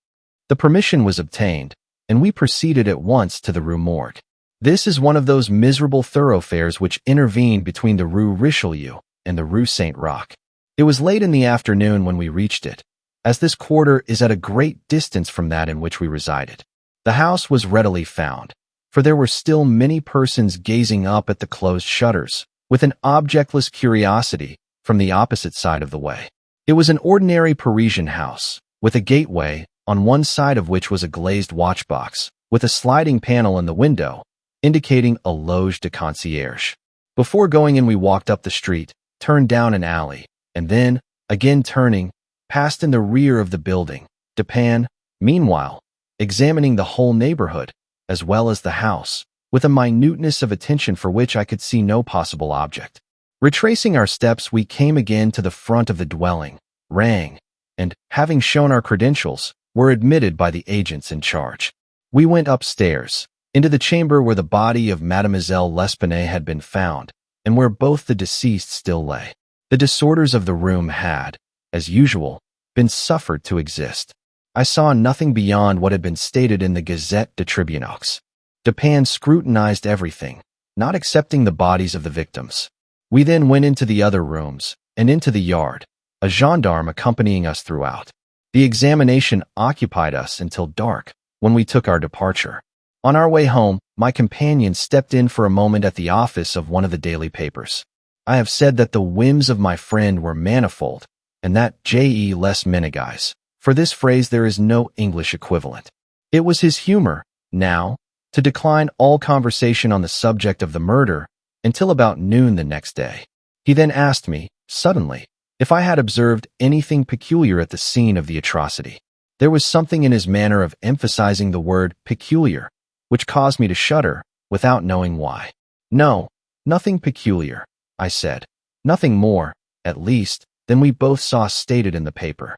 The permission was obtained, and we proceeded at once to the Rue Morgue. This is one of those miserable thoroughfares which intervene between the Rue Richelieu and the Rue Saint-Roch. It was late in the afternoon when we reached it, as this quarter is at a great distance from that in which we resided. The house was readily found, for there were still many persons gazing up at the closed shutters, with an objectless curiosity, from the opposite side of the way. It was an ordinary Parisian house, with a gateway, on one side of which was a glazed watchbox, with a sliding panel in the window, indicating a loge de concierge. Before going in we walked up the street, turned down an alley, and then, again turning, passed in the rear of the building, Dupin, meanwhile, examining the whole neighborhood, as well as the house, with a minuteness of attention for which I could see no possible object. Retracing our steps, we came again to the front of the dwelling, rang, and, having shown our credentials, were admitted by the agents in charge. We went upstairs, into the chamber where the body of Mademoiselle L'Espanaye had been found, and where both the deceased still lay. The disorders of the room had, as usual, been suffered to exist. I saw nothing beyond what had been stated in the Gazette des Tribunaux. Dupin scrutinized everything, not excepting the bodies of the victims. We then went into the other rooms, and into the yard, a gendarme accompanying us throughout. The examination occupied us until dark, when we took our departure. On our way home, my companion stepped in for a moment at the office of one of the daily papers. I have said that the whims of my friend were manifold, and that J.E. Les Menegas. For this phrase there is no English equivalent. It was his humor, now, to decline all conversation on the subject of the murder until about noon the next day. He then asked me, suddenly, if I had observed anything peculiar at the scene of the atrocity. There was something in his manner of emphasizing the word peculiar, which caused me to shudder, without knowing why. No, nothing peculiar, I said. Nothing more, at least, than we both saw stated in the paper.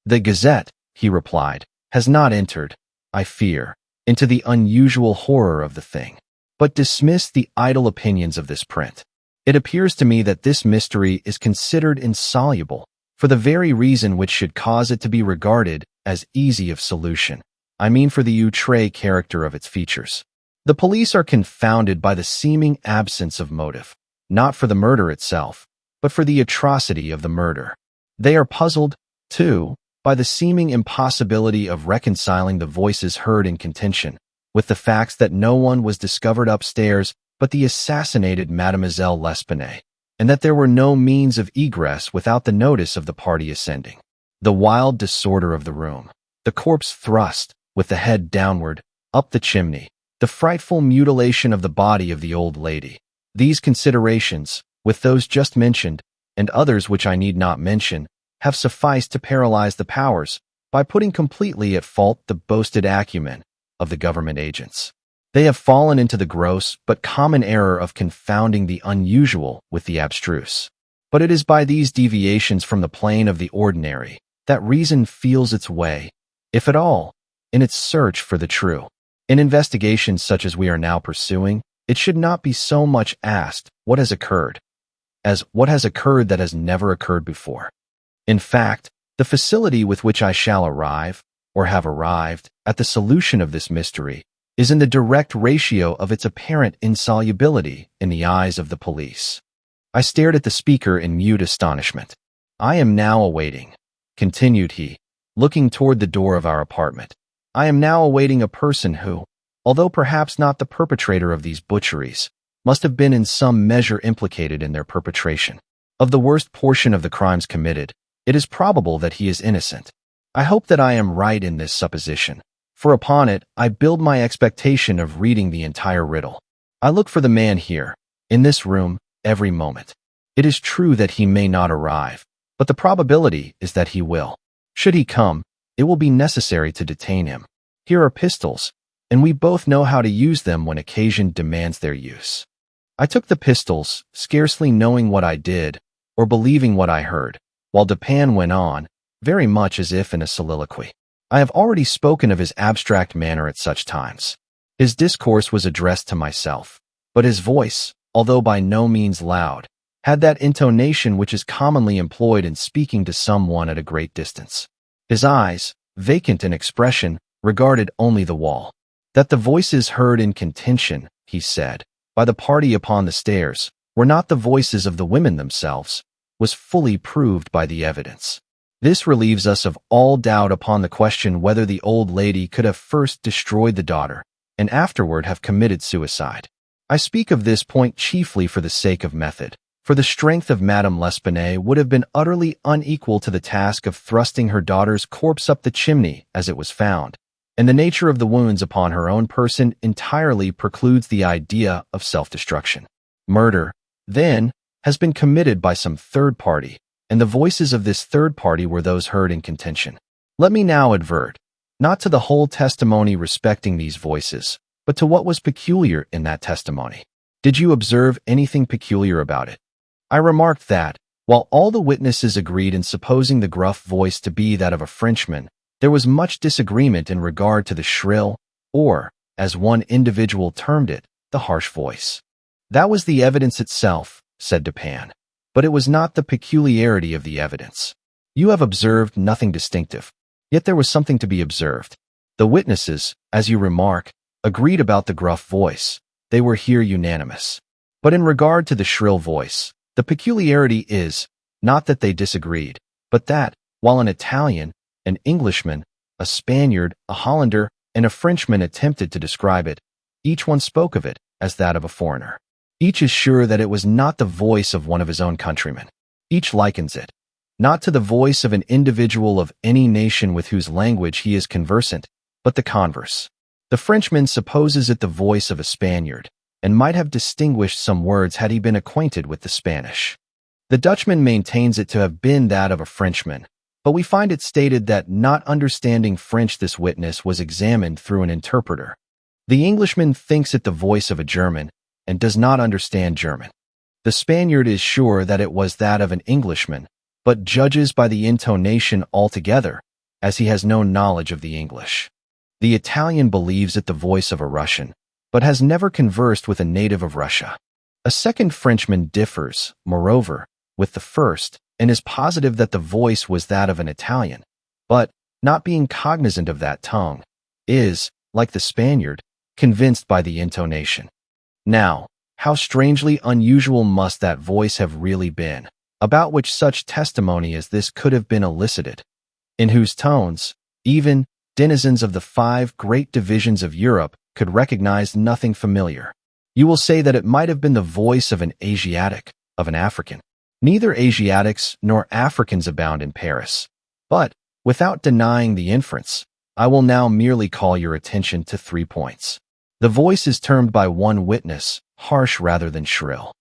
The Gazette, he replied, has not entered, I fear, into the unusual horror of the thing, but dismissed the idle opinions of this print. It appears to me that this mystery is considered insoluble, for the very reason which should cause it to be regarded as easy of solution. I mean for the outre character of its features. The police are confounded by the seeming absence of motive, not for the murder itself, but for the atrocity of the murder. They are puzzled, too, by the seeming impossibility of reconciling the voices heard in contention, with the facts that no one was discovered upstairs but the assassinated Mademoiselle L'Espanaye, and that there were no means of egress without the notice of the party ascending. The wild disorder of the room, the corpse thrust, with the head downward, up the chimney, the frightful mutilation of the body of the old lady. These considerations, with those just mentioned, and others which I need not mention, have sufficed to paralyze the powers, by putting completely at fault the boasted acumen of the government agents. They have fallen into the gross but common error of confounding the unusual with the abstruse. But it is by these deviations from the plane of the ordinary that reason feels its way, if at all, in its search for the true. In investigations such as we are now pursuing, it should not be so much asked what has occurred, as what has occurred that has never occurred before. In fact, the facility with which I shall arrive, or have arrived, at the solution of this mystery is in the direct ratio of its apparent insolubility in the eyes of the police. I stared at the speaker in mute astonishment. I am now awaiting, continued he, looking toward the door of our apartment. I am now awaiting a person who, although perhaps not the perpetrator of these butcheries, must have been in some measure implicated in their perpetration. Of the worst portion of the crimes committed, it is probable that he is innocent. I hope that I am right in this supposition, for upon it I build my expectation of reading the entire riddle. I look for the man here, in this room, every moment. It is true that he may not arrive, but the probability is that he will. Should he come, it will be necessary to detain him. Here are pistols, and we both know how to use them when occasion demands their use. I took the pistols, scarcely knowing what I did, or believing what I heard, while Dupin went on, very much as if in a soliloquy. I have already spoken of his abstract manner at such times. His discourse was addressed to myself, but his voice, although by no means loud, had that intonation which is commonly employed in speaking to someone at a great distance. His eyes, vacant in expression, regarded only the wall. That the voices heard in contention, he said, by the party upon the stairs, were not the voices of the women themselves, was fully proved by the evidence. This relieves us of all doubt upon the question whether the old lady could have first destroyed the daughter, and afterward have committed suicide. I speak of this point chiefly for the sake of method, for the strength of Madame L'Espanaye would have been utterly unequal to the task of thrusting her daughter's corpse up the chimney as it was found, and the nature of the wounds upon her own person entirely precludes the idea of self-destruction. Murder, then, has been committed by some third party, and the voices of this third party were those heard in contention. Let me now advert, not to the whole testimony respecting these voices, but to what was peculiar in that testimony. Did you observe anything peculiar about it? I remarked that, while all the witnesses agreed in supposing the gruff voice to be that of a Frenchman, there was much disagreement in regard to the shrill, or, as one individual termed it, the harsh voice. That was the evidence itself, said Dupin, but it was not the peculiarity of the evidence. You have observed nothing distinctive, yet there was something to be observed. The witnesses, as you remark, agreed about the gruff voice. They were here unanimous. But in regard to the shrill voice, the peculiarity is, not that they disagreed, but that, while an Italian, an Englishman, a Spaniard, a Hollander, and a Frenchman attempted to describe it, each one spoke of it as that of a foreigner. Each is sure that it was not the voice of one of his own countrymen. Each likens it, not to the voice of an individual of any nation with whose language he is conversant, but the converse. The Frenchman supposes it the voice of a Spaniard, and might have distinguished some words had he been acquainted with the Spanish. The Dutchman maintains it to have been that of a Frenchman, but we find it stated that, not understanding French, this witness was examined through an interpreter. The Englishman thinks it the voice of a German, and does not understand German. The Spaniard is sure that it was that of an Englishman, but judges by the intonation altogether, as he has no knowledge of the English. The Italian believes it the voice of a Russian, but has never conversed with a native of Russia. A second Frenchman differs, moreover, with the first, and is positive that the voice was that of an Italian, but, not being cognizant of that tongue, is, like the Spaniard, convinced by the intonation. Now, how strangely unusual must that voice have really been, about which such testimony as this could have been elicited, in whose tones, even, denizens of the 5 great divisions of Europe could recognize nothing familiar. You will say that it might have been the voice of an Asiatic, of an African. Neither Asiatics nor Africans abound in Paris. But, without denying the inference, I will now merely call your attention to 3 points. The voice is termed by one witness harsh rather than shrill.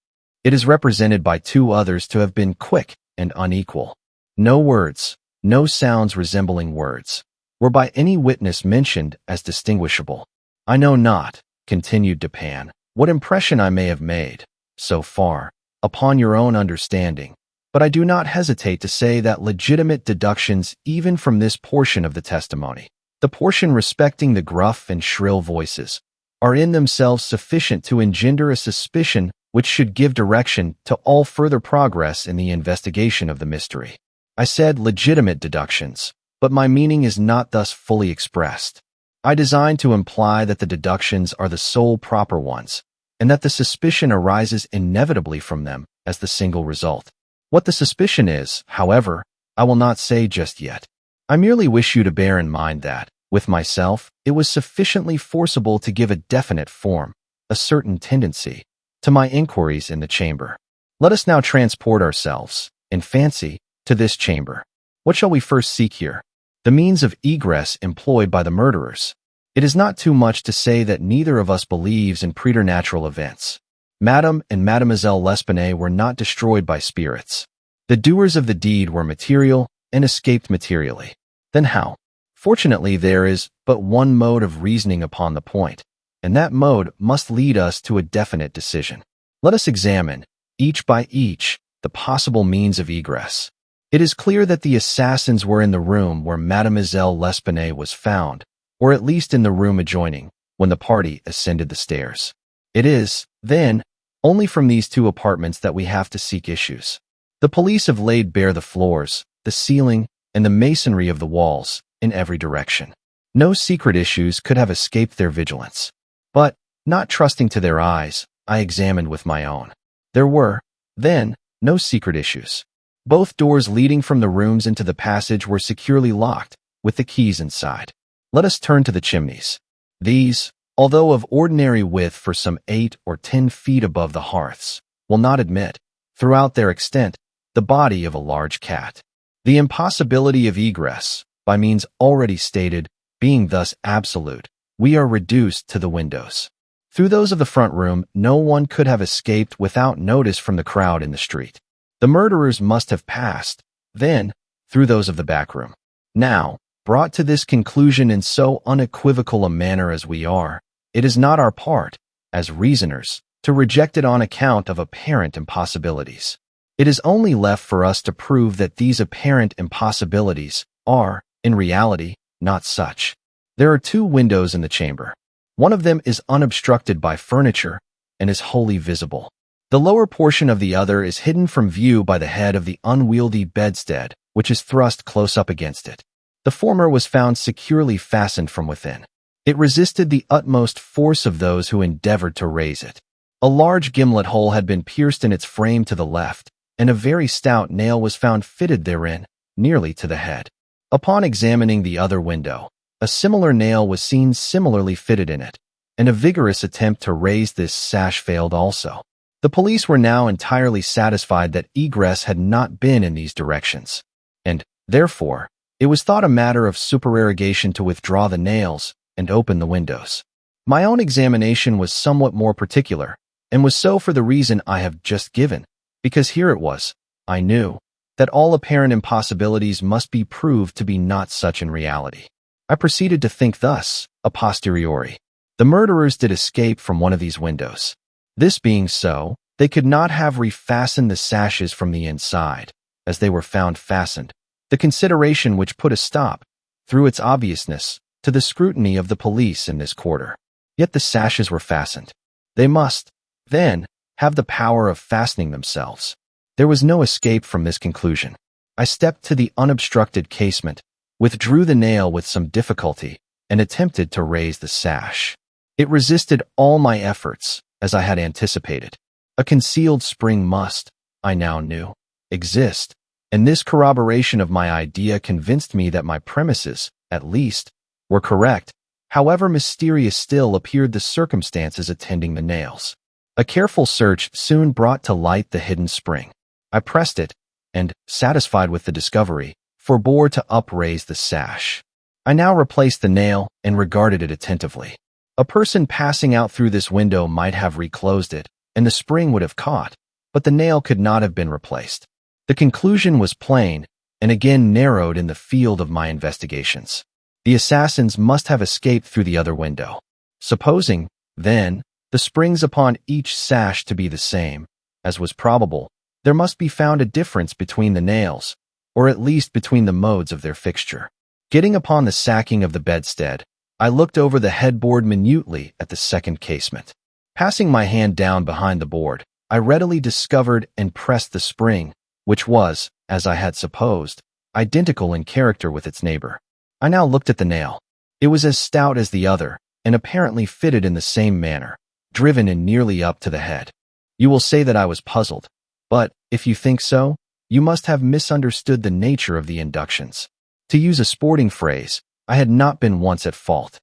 It is represented by 2 others to have been quick and unequal. No words, no sounds resembling words, were by any witness mentioned as distinguishable. I know not, continued Dupin, what impression I may have made, so far, upon your own understanding, but I do not hesitate to say that legitimate deductions even from this portion of the testimony, the portion respecting the gruff and shrill voices, are in themselves sufficient to engender a suspicion which should give direction to all further progress in the investigation of the mystery. I said legitimate deductions, but my meaning is not thus fully expressed. I design to imply that the deductions are the sole proper ones, and that the suspicion arises inevitably from them as the single result. What the suspicion is, however, I will not say just yet. I merely wish you to bear in mind that, with myself, it was sufficiently forcible to give a definite form, a certain tendency, to my inquiries in the chamber. Let us now transport ourselves, in fancy, to this chamber. What shall we first seek here? The means of egress employed by the murderers. It is not too much to say that neither of us believes in preternatural events. Madame and Mademoiselle L'Espanaye were not destroyed by spirits. The doers of the deed were material and escaped materially. Then how? Fortunately, there is but one mode of reasoning upon the point, and that mode must lead us to a definite decision. Let us examine, each by each, the possible means of egress. It is clear that the assassins were in the room where Mademoiselle L'Espanaye was found, or at least in the room adjoining, when the party ascended the stairs. It is, then, only from these two apartments that we have to seek issues. The police have laid bare the floors, the ceiling, and the masonry of the walls, in every direction. No secret issues could have escaped their vigilance. But, not trusting to their eyes, I examined with my own. There were, then, no secret issues. Both doors leading from the rooms into the passage were securely locked, with the keys inside. Let us turn to the chimneys. These, although of ordinary width for some 8 or 10 feet above the hearths, will not admit, throughout their extent, the body of a large cat. The impossibility of egress, by means already stated, being thus absolute, we are reduced to the windows. Through those of the front room, no one could have escaped without notice from the crowd in the street. The murderers must have passed, then, through those of the back room. Now, brought to this conclusion in so unequivocal a manner as we are, it is not our part, as reasoners, to reject it on account of apparent impossibilities. It is only left for us to prove that these apparent impossibilities are, in reality, not such. There are 2 windows in the chamber. One of them is unobstructed by furniture and is wholly visible. The lower portion of the other is hidden from view by the head of the unwieldy bedstead, which is thrust close up against it. The former was found securely fastened from within. It resisted the utmost force of those who endeavored to raise it. A large gimlet hole had been pierced in its frame to the left, and a very stout nail was found fitted therein, nearly to the head. Upon examining the other window, a similar nail was seen similarly fitted in it, and a vigorous attempt to raise this sash failed also. The police were now entirely satisfied that egress had not been in these directions, and, therefore, it was thought a matter of supererogation to withdraw the nails and open the windows. My own examination was somewhat more particular, and was so for the reason I have just given, because here it was, I knew, that all apparent impossibilities must be proved to be not such in reality. I proceeded to think thus, a posteriori. The murderers did escape from one of these windows. This being so, they could not have refastened the sashes from the inside, as they were found fastened, the consideration which put a stop, through its obviousness, to the scrutiny of the police in this quarter. Yet the sashes were fastened. They must, then, have the power of fastening themselves. There was no escape from this conclusion. I stepped to the unobstructed casement, withdrew the nail with some difficulty, and attempted to raise the sash. It resisted all my efforts, as I had anticipated. A concealed spring must, I now knew, exist, and this corroboration of my idea convinced me that my premises, at least, were correct, however mysterious still appeared the circumstances attending the nails. A careful search soon brought to light the hidden spring. I pressed it, and, satisfied with the discovery, forbore to upraise the sash. I now replaced the nail and regarded it attentively. A person passing out through this window might have reclosed it, and the spring would have caught, but the nail could not have been replaced. The conclusion was plain, and again narrowed in the field of my investigations. The assassins must have escaped through the other window. Supposing, then, the springs upon each sash to be the same, as was probable, there must be found a difference between the nails, or at least between the modes of their fixture. Getting upon the sacking of the bedstead, I looked over the headboard minutely at the second casement. Passing my hand down behind the board, I readily discovered and pressed the spring, which was, as I had supposed, identical in character with its neighbor. I now looked at the nail. It was as stout as the other, and apparently fitted in the same manner, driven in nearly up to the head. You will say that I was puzzled, but, if you think so, you must have misunderstood the nature of the inductions. To use a sporting phrase, I had not been once at fault.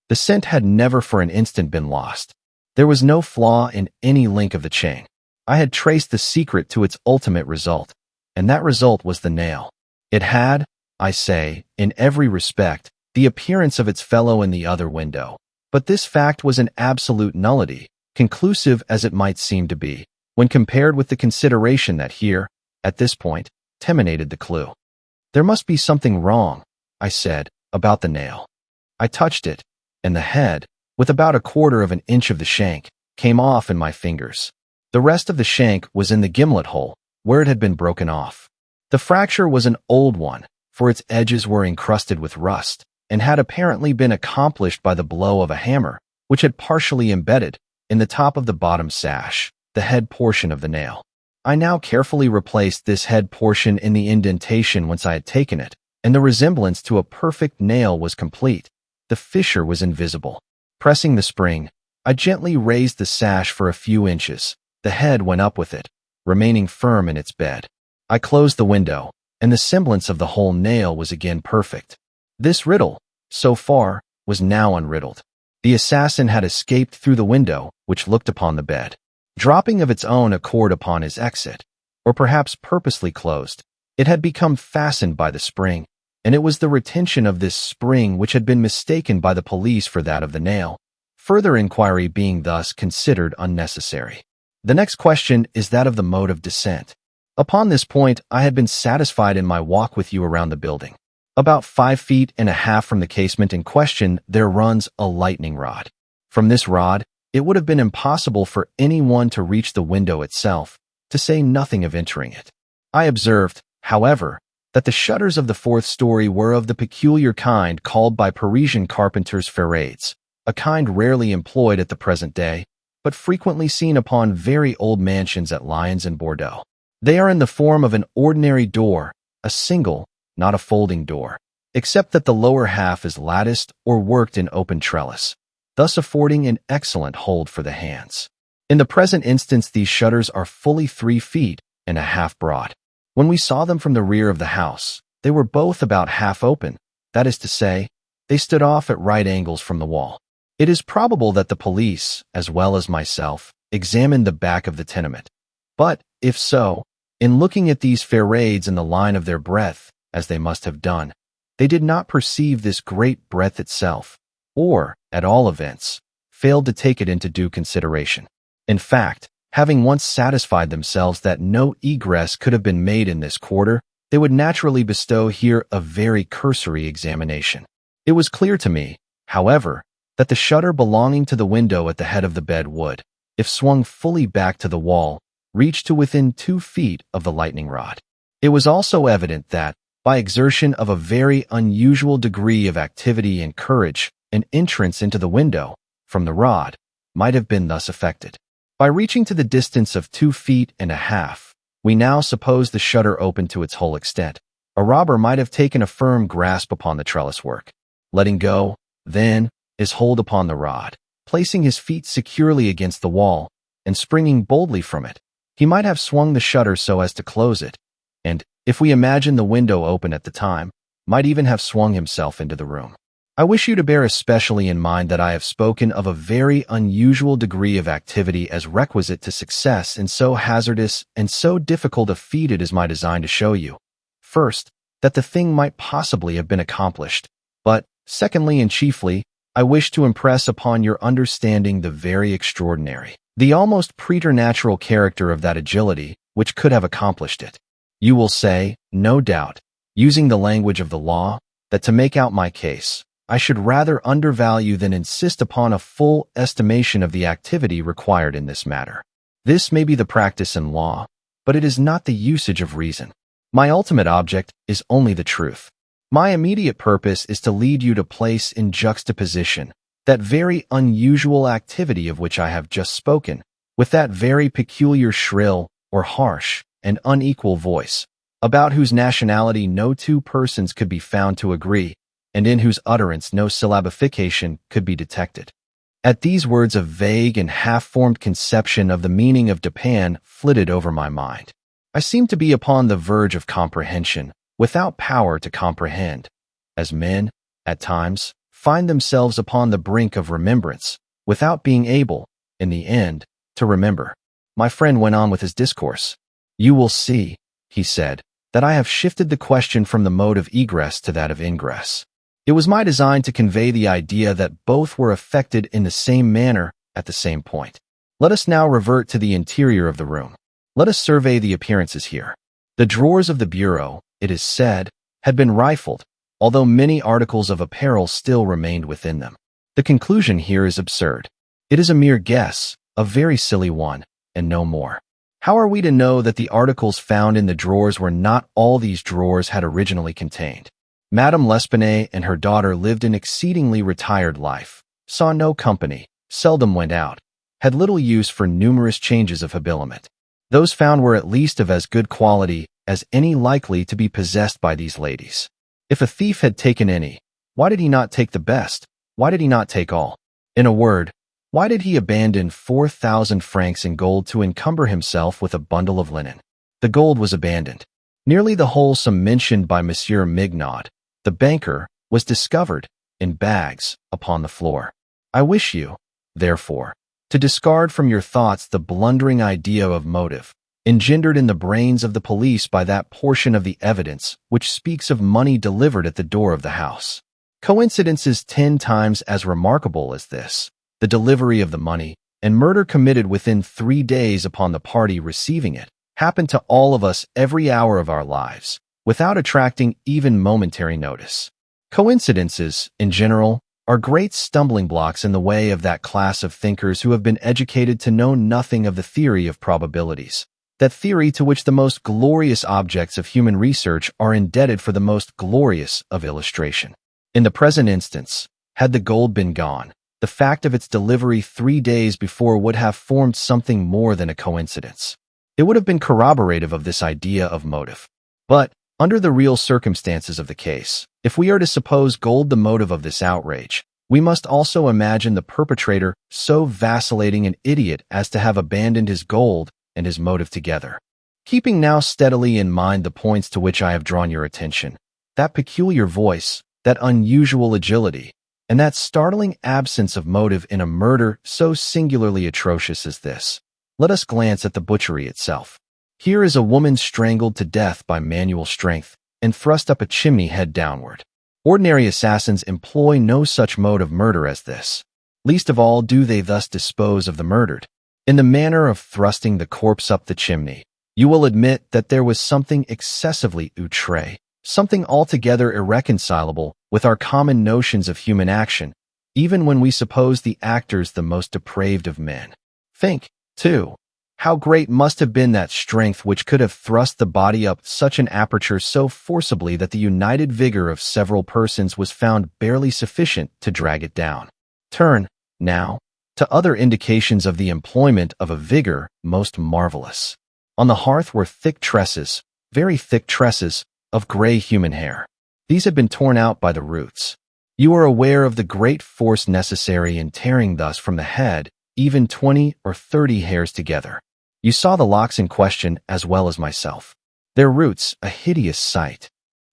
The scent had never for an instant been lost. There was no flaw in any link of the chain. I had traced the secret to its ultimate result, and that result was the nail. It had, I say, in every respect, the appearance of its fellow in the other window. But this fact was an absolute nullity, conclusive as it might seem to be, when compared with the consideration that here, at this point, terminated the clue. There must be something wrong, I said, about the nail. I touched it, and the head, with about 1/4 of an inch of the shank, came off in my fingers. The rest of the shank was in the gimlet hole, where it had been broken off. The fracture was an old one, for its edges were encrusted with rust, and had apparently been accomplished by the blow of a hammer, which had partially embedded, in the top of the bottom sash, the head portion of the nail. I now carefully replaced this head portion in the indentation whence I had taken it, and the resemblance to a perfect nail was complete. The fissure was invisible. Pressing the spring, I gently raised the sash for a few inches. The head went up with it, remaining firm in its bed. I closed the window, and the semblance of the whole nail was again perfect. This riddle, so far, was now unriddled. The assassin had escaped through the window, which looked upon the bed. Dropping of its own accord upon his exit, or perhaps purposely closed, it had become fastened by the spring, and it was the retention of this spring which had been mistaken by the police for that of the nail, further inquiry being thus considered unnecessary. The next question is that of the mode of descent. Upon this point, I had been satisfied in my walk with you around the building. About 5 feet and a half from the casement in question, there runs a lightning rod. From this rod, it would have been impossible for anyone to reach the window itself, to say nothing of entering it. I observed, however, that the shutters of the 4th story were of the peculiar kind called by Parisian carpenters ferrades, a kind rarely employed at the present day, but frequently seen upon very old mansions at Lyons and Bordeaux. They are in the form of an ordinary door, a single, not a folding door, except that the lower half is latticed or worked in open trellis, thus affording an excellent hold for the hands. In the present instance, these shutters are fully 3 feet and a half broad. When we saw them from the rear of the house, they were both about half open, that is to say, they stood off at right angles from the wall. It is probable that the police, as well as myself, examined the back of the tenement. But, if so, in looking at these ferrades in the line of their breadth, as they must have done, they did not perceive this great breadth itself, or, at all events, failed to take it into due consideration. In fact, having once satisfied themselves that no egress could have been made in this quarter, they would naturally bestow here a very cursory examination. It was clear to me, however, that the shutter belonging to the window at the head of the bed would, if swung fully back to the wall, reach to within 2 feet of the lightning rod. It was also evident that, by exertion of a very unusual degree of activity and courage, an entrance into the window, from the rod, might have been thus effected. By reaching to the distance of 2 feet and a half, we now suppose the shutter open to its whole extent. A robber might have taken a firm grasp upon the trellis work, letting go, then, his hold upon the rod, placing his feet securely against the wall, and springing boldly from it. He might have swung the shutter so as to close it, and, if we imagine the window open at the time, might even have swung himself into the room. I wish you to bear especially in mind that I have spoken of a very unusual degree of activity as requisite to success in so hazardous and so difficult a feat. It is my design to show you, first, that the thing might possibly have been accomplished, but, secondly and chiefly, I wish to impress upon your understanding the very extraordinary, the almost preternatural character of that agility which could have accomplished it. You will say, no doubt, using the language of the law, that to make out my case, I should rather undervalue than insist upon a full estimation of the activity required in this matter. This may be the practice in law, but it is not the usage of reason. My ultimate object is only the truth. My immediate purpose is to lead you to place in juxtaposition that very unusual activity of which I have just spoken, with that very peculiar shrill or harsh and unequal voice, about whose nationality no two persons could be found to agree, and in whose utterance no syllabification could be detected. At these words, a vague and half-formed conception of the meaning of Dupin flitted over my mind. I seemed to be upon the verge of comprehension, without power to comprehend, as men, at times, find themselves upon the brink of remembrance, without being able, in the end, to remember. My friend went on with his discourse. "You will see," he said, "that I have shifted the question from the mode of egress to that of ingress. It was my design to convey the idea that both were affected in the same manner at the same point. Let us now revert to the interior of the room. Let us survey the appearances here. The drawers of the bureau, it is said, had been rifled, although many articles of apparel still remained within them. The conclusion here is absurd. It is a mere guess, a very silly one, and no more. How are we to know that the articles found in the drawers were not all these drawers had originally contained? Madame L'Espanaye and her daughter lived an exceedingly retired life, saw no company, seldom went out, had little use for numerous changes of habiliment. Those found were at least of as good quality as any likely to be possessed by these ladies. If a thief had taken any, why did he not take the best? Why did he not take all? In a word, why did he abandon 4,000 francs in gold to encumber himself with a bundle of linen? The gold was abandoned. Nearly the whole sum mentioned by Monsieur Mignot, the banker, was discovered, in bags, upon the floor. I wish you, therefore, to discard from your thoughts the blundering idea of motive, engendered in the brains of the police by that portion of the evidence which speaks of money delivered at the door of the house. Coincidences 10 times as remarkable as this, the delivery of the money, and murder committed within 3 days upon the party receiving it, happen to all of us every hour of our lives, without attracting even momentary notice. Coincidences, in general, are great stumbling blocks in the way of that class of thinkers who have been educated to know nothing of the theory of probabilities, that theory to which the most glorious objects of human research are indebted for the most glorious of illustration. In the present instance, had the gold been gone, the fact of its delivery 3 days before would have formed something more than a coincidence. It would have been corroborative of this idea of motive. But, under the real circumstances of the case, if we are to suppose gold the motive of this outrage, we must also imagine the perpetrator so vacillating an idiot as to have abandoned his gold and his motive together. Keeping now steadily in mind the points to which I have drawn your attention, that peculiar voice, that unusual agility, and that startling absence of motive in a murder so singularly atrocious as this, let us glance at the butchery itself. Here is a woman strangled to death by manual strength and thrust up a chimney head downward. Ordinary assassins employ no such mode of murder as this. Least of all do they thus dispose of the murdered. In the manner of thrusting the corpse up the chimney, you will admit that there was something excessively outré, something altogether irreconcilable with our common notions of human action, even when we suppose the actors the most depraved of men. Think, too, how great must have been that strength which could have thrust the body up such an aperture so forcibly that the united vigor of several persons was found barely sufficient to drag it down. Turn, now, to other indications of the employment of a vigor most marvelous. On the hearth were thick tresses, very thick tresses, of gray human hair. These had been torn out by the roots. You are aware of the great force necessary in tearing thus from the head even 20 or 30 hairs together. You saw the locks in question as well as myself. Their roots, a hideous sight,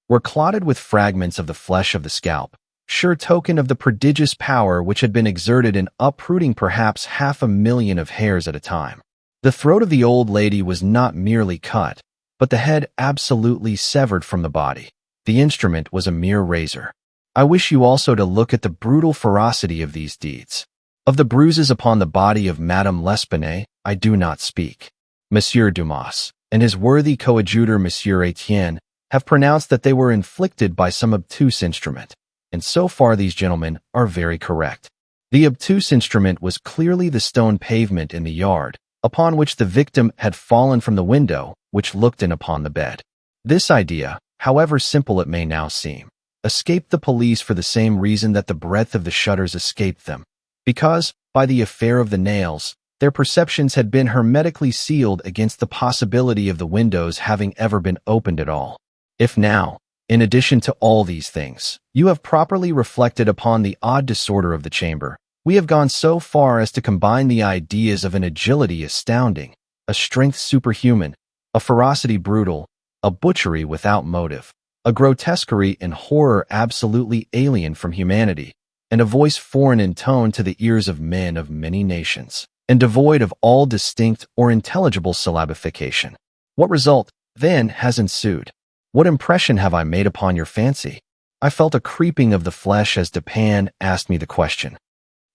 were clotted with fragments of the flesh of the scalp, sure token of the prodigious power which had been exerted in uprooting perhaps 500,000 of hairs at a time. The throat of the old lady was not merely cut, but the head absolutely severed from the body. The instrument was a mere razor. I wish you also to look at the brutal ferocity of these deeds. Of the bruises upon the body of Madame L'Espanaye, I do not speak. Monsieur Dumas and his worthy coadjutor Monsieur Etienne have pronounced that they were inflicted by some obtuse instrument, and so far these gentlemen are very correct. The obtuse instrument was clearly the stone pavement in the yard, upon which the victim had fallen from the window, which looked in upon the bed. This idea, however simple it may now seem, escaped the police for the same reason that the breadth of the shutters escaped them, because, by the affair of the nails, their perceptions had been hermetically sealed against the possibility of the windows having ever been opened at all. If now, in addition to all these things, you have properly reflected upon the odd disorder of the chamber, we have gone so far as to combine the ideas of an agility astounding, a strength superhuman, a ferocity brutal, a butchery without motive, a grotesquerie and horror absolutely alien from humanity, and a voice foreign in tone to the ears of men of many nations, and devoid of all distinct or intelligible syllabification. What result, then, has ensued? What impression have I made upon your fancy? I felt a creeping of the flesh as Dupin asked me the question.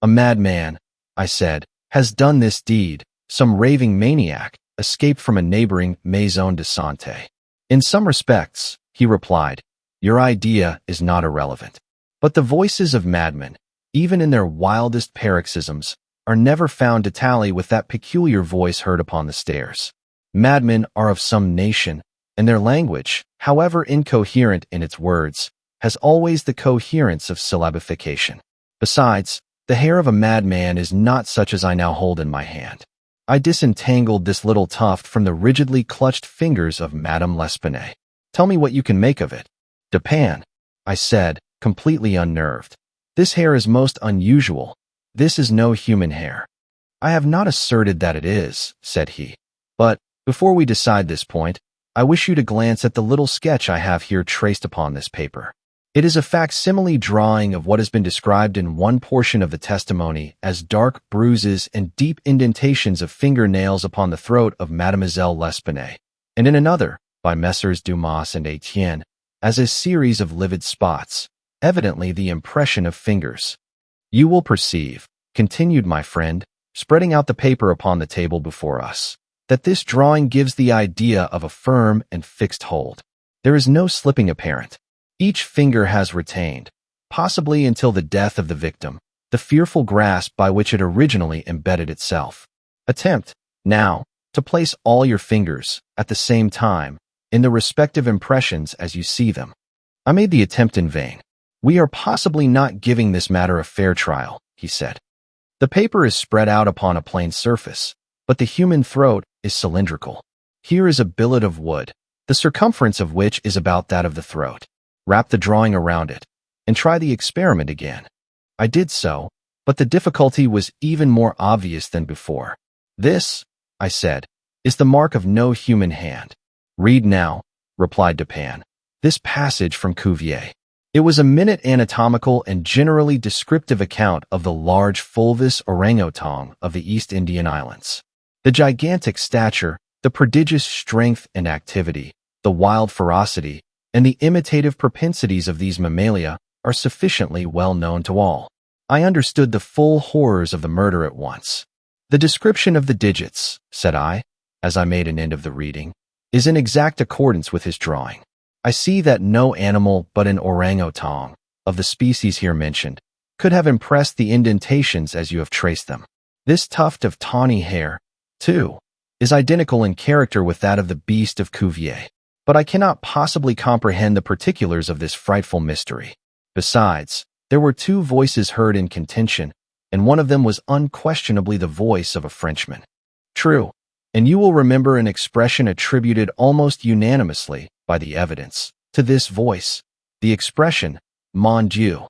A madman, I said, has done this deed, some raving maniac, escaped from a neighboring maison de santé. In some respects, he replied, your idea is not irrelevant. But the voices of madmen, even in their wildest paroxysms, are never found to tally with that peculiar voice heard upon the stairs. Madmen are of some nation, and their language, however incoherent in its words, has always the coherence of syllabification. Besides, the hair of a madman is not such as I now hold in my hand. I disentangled this little tuft from the rigidly clutched fingers of Madame L'Espanaye. Tell me what you can make of it. Dupin, I said, completely unnerved. This hair is most unusual. This is no human hair. I have not asserted that it is, said he. But, before we decide this point, I wish you to glance at the little sketch I have here traced upon this paper. It is a facsimile drawing of what has been described in one portion of the testimony as dark bruises and deep indentations of fingernails upon the throat of Mademoiselle L'Espanaye, and in another, by Messrs. Dumas and Etienne, as a series of livid spots, evidently the impression of fingers. You will perceive, continued my friend, spreading out the paper upon the table before us, that this drawing gives the idea of a firm and fixed hold. There is no slipping apparent. Each finger has retained, possibly until the death of the victim, the fearful grasp by which it originally embedded itself. Attempt, now, to place all your fingers, at the same time, in the respective impressions as you see them. I made the attempt in vain. We are possibly not giving this matter a fair trial, he said. The paper is spread out upon a plain surface, but the human throat is cylindrical. Here is a billet of wood, the circumference of which is about that of the throat. Wrap the drawing around it, and try the experiment again. I did so, but the difficulty was even more obvious than before. This, I said, is the mark of no human hand. Read now, replied Dupin, this passage from Cuvier. It was a minute anatomical and generally descriptive account of the large fulvous orangutan of the East Indian Islands. The gigantic stature, the prodigious strength and activity, the wild ferocity, and the imitative propensities of these mammalia are sufficiently well known to all. I understood the full horrors of the murder at once. The description of the digits, said I, as I made an end of the reading, is in exact accordance with his drawing. I see that no animal but an orangutan, of the species here mentioned, could have impressed the indentations as you have traced them. This tuft of tawny hair, too, is identical in character with that of the beast of Cuvier. But I cannot possibly comprehend the particulars of this frightful mystery. Besides, there were two voices heard in contention, and one of them was unquestionably the voice of a Frenchman. True, and you will remember an expression attributed almost unanimously, by the evidence, to this voice, the expression, mon Dieu.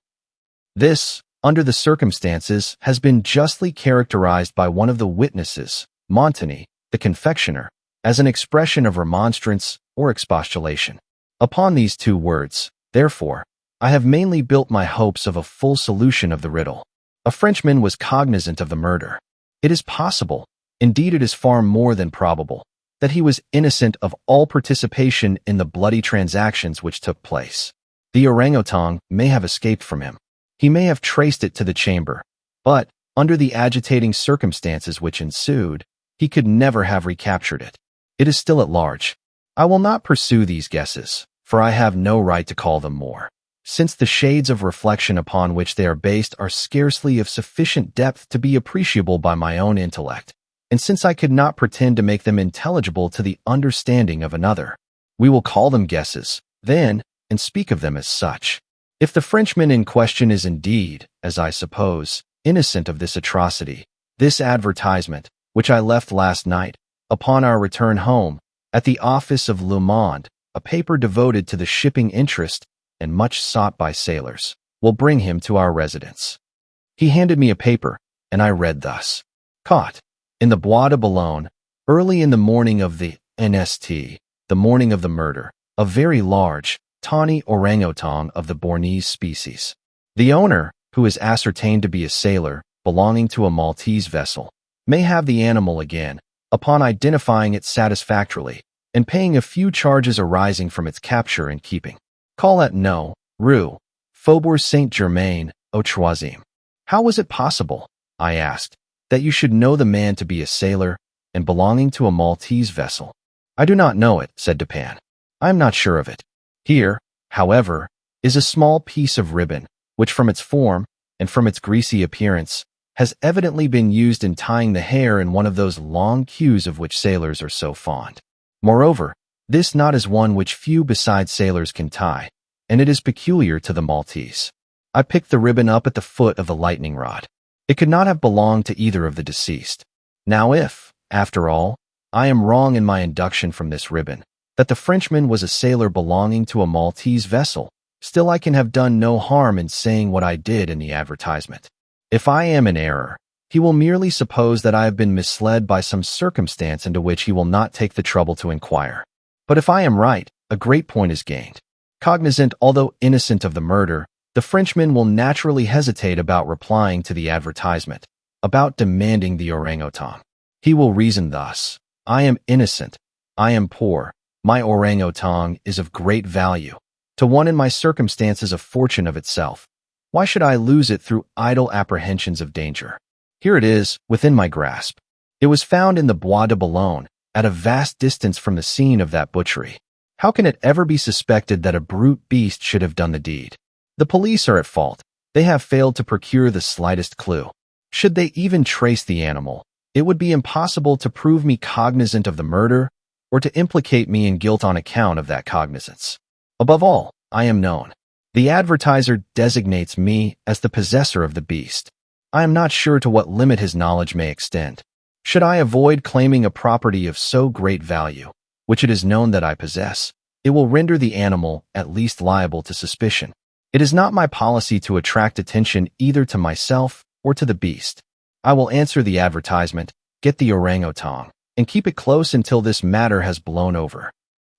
This, under the circumstances, has been justly characterized by one of the witnesses, Montagny, the confectioner, as an expression of remonstrance or expostulation. Upon these two words, therefore, I have mainly built my hopes of a full solution of the riddle. A Frenchman was cognizant of the murder. It is possible, indeed it is far more than probable, that he was innocent of all participation in the bloody transactions which took place. The orangutan may have escaped from him. He may have traced it to the chamber, but, under the agitating circumstances which ensued, he could never have recaptured it. It is still at large. I will not pursue these guesses, for I have no right to call them more, since the shades of reflection upon which they are based are scarcely of sufficient depth to be appreciable by my own intellect. and since I could not pretend to make them intelligible to the understanding of another, we will call them guesses, then, and speak of them as such. If the Frenchman in question is indeed, as I suppose, innocent of this atrocity, this advertisement, which I left last night, upon our return home, at the office of Le Monde, a paper devoted to the shipping interest and much sought by sailors, will bring him to our residence. He handed me a paper, and I read thus. Caught in the Bois de Boulogne, early in the morning of the NST, the morning of the murder, a very large, tawny orangutan of the Bornese species. The owner, who is ascertained to be a sailor belonging to a Maltese vessel, may have the animal again, upon identifying it satisfactorily, and paying a few charges arising from its capture and keeping. Call at No. Rue, Faubourg Saint-Germain, au Troisième. How was it possible, I asked, that you should know the man to be a sailor and belonging to a Maltese vessel? I do not know it, said Dupin. I am not sure of it. Here, however, is a small piece of ribbon, which from its form and from its greasy appearance has evidently been used in tying the hair in one of those long queues of which sailors are so fond. Moreover, this knot is one which few besides sailors can tie, and it is peculiar to the Maltese. I picked the ribbon up at the foot of the lightning rod. It could not have belonged to either of the deceased. Now if, after all, I am wrong in my induction from this ribbon, that the Frenchman was a sailor belonging to a Maltese vessel, still I can have done no harm in saying what I did in the advertisement. If I am in error, he will merely suppose that I have been misled by some circumstance into which he will not take the trouble to inquire. But if I am right, a great point is gained. Cognizant, although innocent of the murder, the Frenchman will naturally hesitate about replying to the advertisement, about demanding the orangutan. He will reason thus: I am innocent, I am poor, my orangutan is of great value. To one in my circumstances a fortune of itself. Why should I lose it through idle apprehensions of danger? Here it is, within my grasp. It was found in the Bois de Boulogne, at a vast distance from the scene of that butchery. How can it ever be suspected that a brute beast should have done the deed? The police are at fault. They have failed to procure the slightest clue. Should they even trace the animal, it would be impossible to prove me cognizant of the murder or to implicate me in guilt on account of that cognizance. Above all, I am known. The advertiser designates me as the possessor of the beast. I am not sure to what limit his knowledge may extend. Should I avoid claiming a property of so great value, which it is known that I possess, it will render the animal at least liable to suspicion. It is not my policy to attract attention either to myself or to the beast. I will answer the advertisement, get the orangutan, and keep it close until this matter has blown over.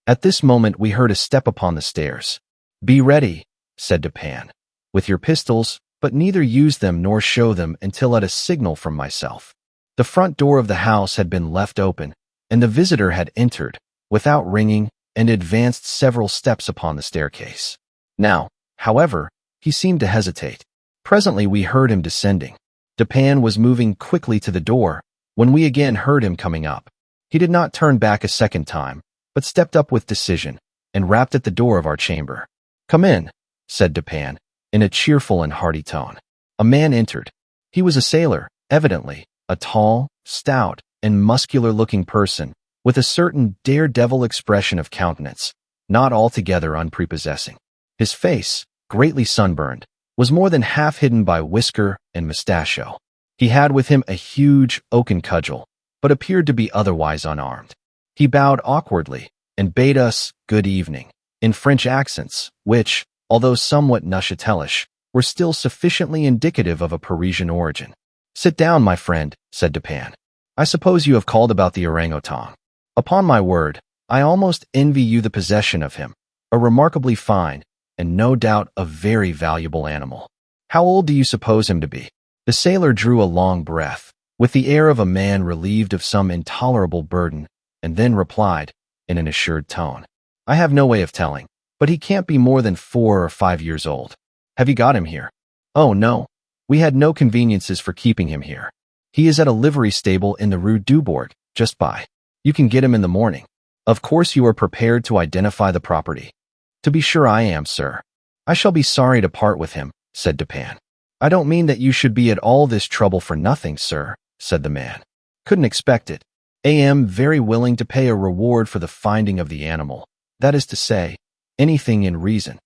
At this moment we heard a step upon the stairs. Be ready, said Dupin, with your pistols, but neither use them nor show them until at a signal from myself. The front door of the house had been left open, and the visitor had entered, without ringing, and advanced several steps upon the staircase. Now, however, he seemed to hesitate. Presently we heard him descending. Dupin was moving quickly to the door, when we again heard him coming up. He did not turn back a second time, but stepped up with decision, and rapped at the door of our chamber. Come in, said Dupin, in a cheerful and hearty tone. A man entered. He was a sailor, evidently, a tall, stout, and muscular-looking person, with a certain daredevil expression of countenance, not altogether unprepossessing. His face, greatly sunburned, was more than half hidden by whisker and mustachio. He had with him a huge oaken cudgel, but appeared to be otherwise unarmed. He bowed awkwardly, and bade us good evening, in French accents, which, although somewhat Neuchâtelish, were still sufficiently indicative of a Parisian origin. Sit down, my friend, said Dupin. I suppose you have called about the orangutan. Upon my word, I almost envy you the possession of him, a remarkably fine, and no doubt a very valuable animal. How old do you suppose him to be? The sailor drew a long breath, with the air of a man relieved of some intolerable burden, and then replied, in an assured tone, I have no way of telling, but he can't be more than 4 or 5 years old. Have you got him here? Oh, no. We had no conveniences for keeping him here. He is at a livery stable in the Rue Morgue, just by. You can get him in the morning. Of course you are prepared to identify the property. To be sure I am, sir. I shall be sorry to part with him, said Dupin. I don't mean that you should be at all this trouble for nothing, sir, said the man. Couldn't expect it. Am very willing to pay a reward for the finding of the animal. That is to say, anything in reason.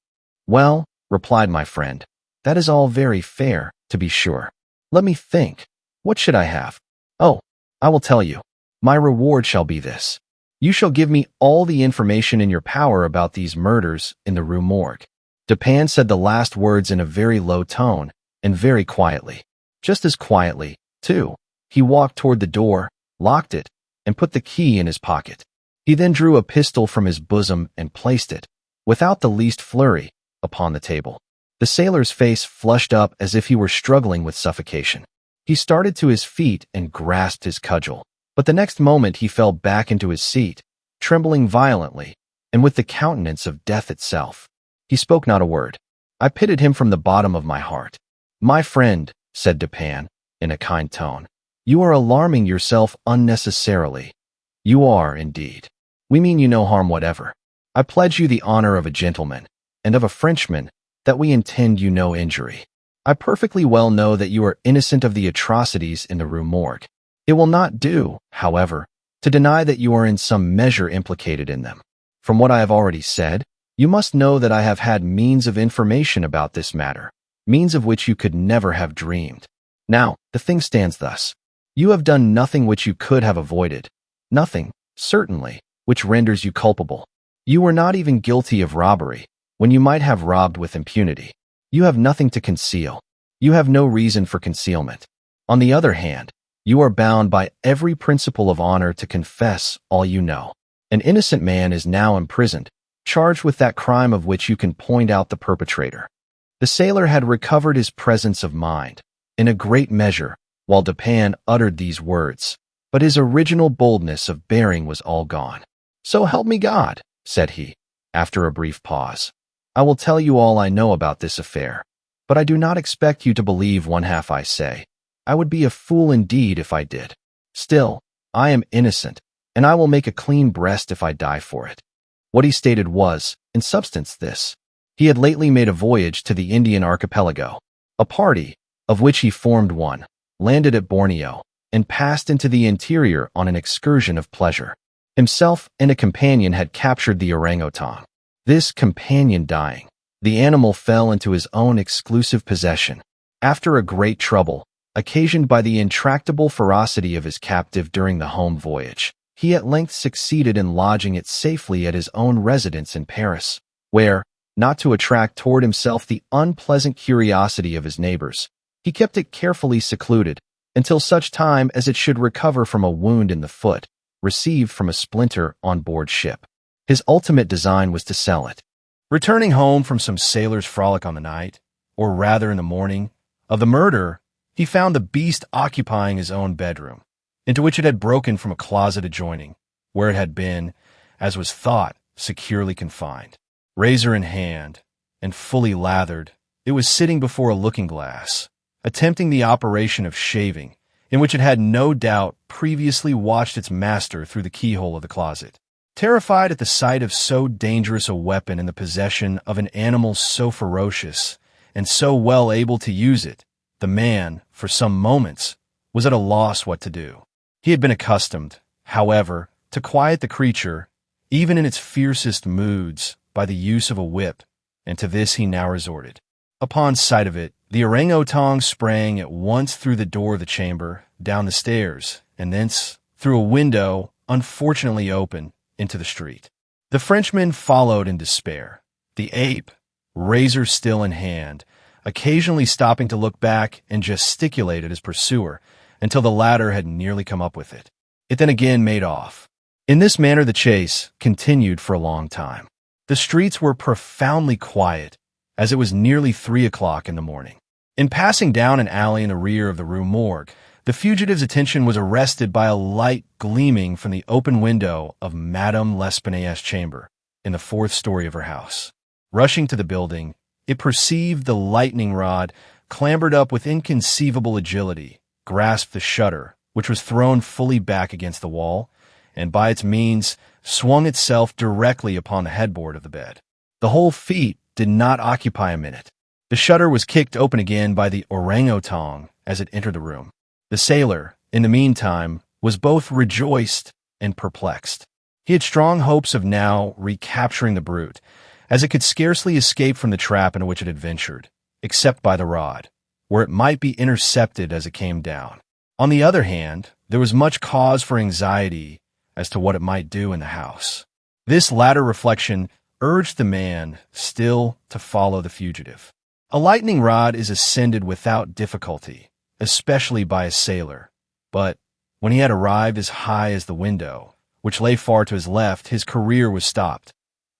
Well, replied my friend, that is all very fair, to be sure. Let me think. What should I have? Oh, I will tell you. My reward shall be this. You shall give me all the information in your power about these murders in the Rue Morgue. Dupin said the last words in a very low tone and very quietly. Just as quietly, too, he walked toward the door, locked it, and put the key in his pocket. He then drew a pistol from his bosom and placed it, without the least flurry, upon the table. The sailor's face flushed up as if he were struggling with suffocation. He started to his feet and grasped his cudgel, but the next moment he fell back into his seat, trembling violently, and with the countenance of death itself. He spoke not a word. I pitied him from the bottom of my heart. My friend, said Dupin, in a kind tone, you are alarming yourself unnecessarily. You are, indeed. We mean you no harm whatever. I pledge you the honor of a gentleman, and of a Frenchman, that we intend you no injury. I perfectly well know that you are innocent of the atrocities in the Rue Morgue. It will not do, however, to deny that you are in some measure implicated in them. From what I have already said, you must know that I have had means of information about this matter, means of which you could never have dreamed. Now, the thing stands thus. You have done nothing which you could have avoided, nothing, certainly, which renders you culpable. You were not even guilty of robbery, when you might have robbed with impunity. You have nothing to conceal. You have no reason for concealment. On the other hand, you are bound by every principle of honor to confess all you know. An innocent man is now imprisoned, charged with that crime of which you can point out the perpetrator. The sailor had recovered his presence of mind, in a great measure, while Dupin uttered these words, but his original boldness of bearing was all gone. So help me God, said he, after a brief pause. I will tell you all I know about this affair, but I do not expect you to believe one half I say. I would be a fool indeed if I did. Still, I am innocent, and I will make a clean breast if I die for it. What he stated was, in substance, this. He had lately made a voyage to the Indian archipelago. A party, of which he formed one, landed at Borneo, and passed into the interior on an excursion of pleasure. Himself and a companion had captured the orangutan. This companion dying, the animal fell into his own exclusive possession. After a great trouble, occasioned by the intractable ferocity of his captive during the home voyage, he at length succeeded in lodging it safely at his own residence in Paris, where, not to attract toward himself the unpleasant curiosity of his neighbors, he kept it carefully secluded until such time as it should recover from a wound in the foot, received from a splinter on board ship. His ultimate design was to sell it. Returning home from some sailor's frolic on the night, or rather in the morning, of the murder, he found the beast occupying his own bedroom, into which it had broken from a closet adjoining, where it had been, as was thought, securely confined. Razor in hand, and fully lathered, it was sitting before a looking-glass, attempting the operation of shaving, in which it had no doubt previously watched its master through the keyhole of the closet. Terrified at the sight of so dangerous a weapon in the possession of an animal so ferocious and so well able to use it, the man, for some moments, was at a loss what to do. He had been accustomed, however, to quiet the creature, even in its fiercest moods, by the use of a whip, and to this he now resorted. Upon sight of it, the orangutan sprang at once through the door of the chamber, down the stairs, and thence, through a window, unfortunately open, into the street. The Frenchman followed in despair. The ape, razor still in hand, occasionally stopping to look back and gesticulate at his pursuer until the latter had nearly come up with it. It then again made off. In this manner the chase continued for a long time. The streets were profoundly quiet, as it was nearly 3 o'clock in the morning. In passing down an alley in the rear of the Rue Morgue, the fugitive's attention was arrested by a light gleaming from the open window of Madame L'Espanaye's chamber in the 4th story of her house. Rushing to the building, it perceived the lightning rod, clambered up with inconceivable agility, grasped the shutter, which was thrown fully back against the wall, and by its means swung itself directly upon the headboard of the bed. The whole feat did not occupy a minute. The shutter was kicked open again by the orangutan as it entered the room. The sailor, in the meantime, was both rejoiced and perplexed. He had strong hopes of now recapturing the brute, as it could scarcely escape from the trap into which it had ventured, except by the rod, where it might be intercepted as it came down. On the other hand, there was much cause for anxiety as to what it might do in the house. This latter reflection urged the man still to follow the fugitive. A lightning rod is ascended without difficulty, especially by a sailor, but when he had arrived as high as the window, which lay far to his left, his career was stopped.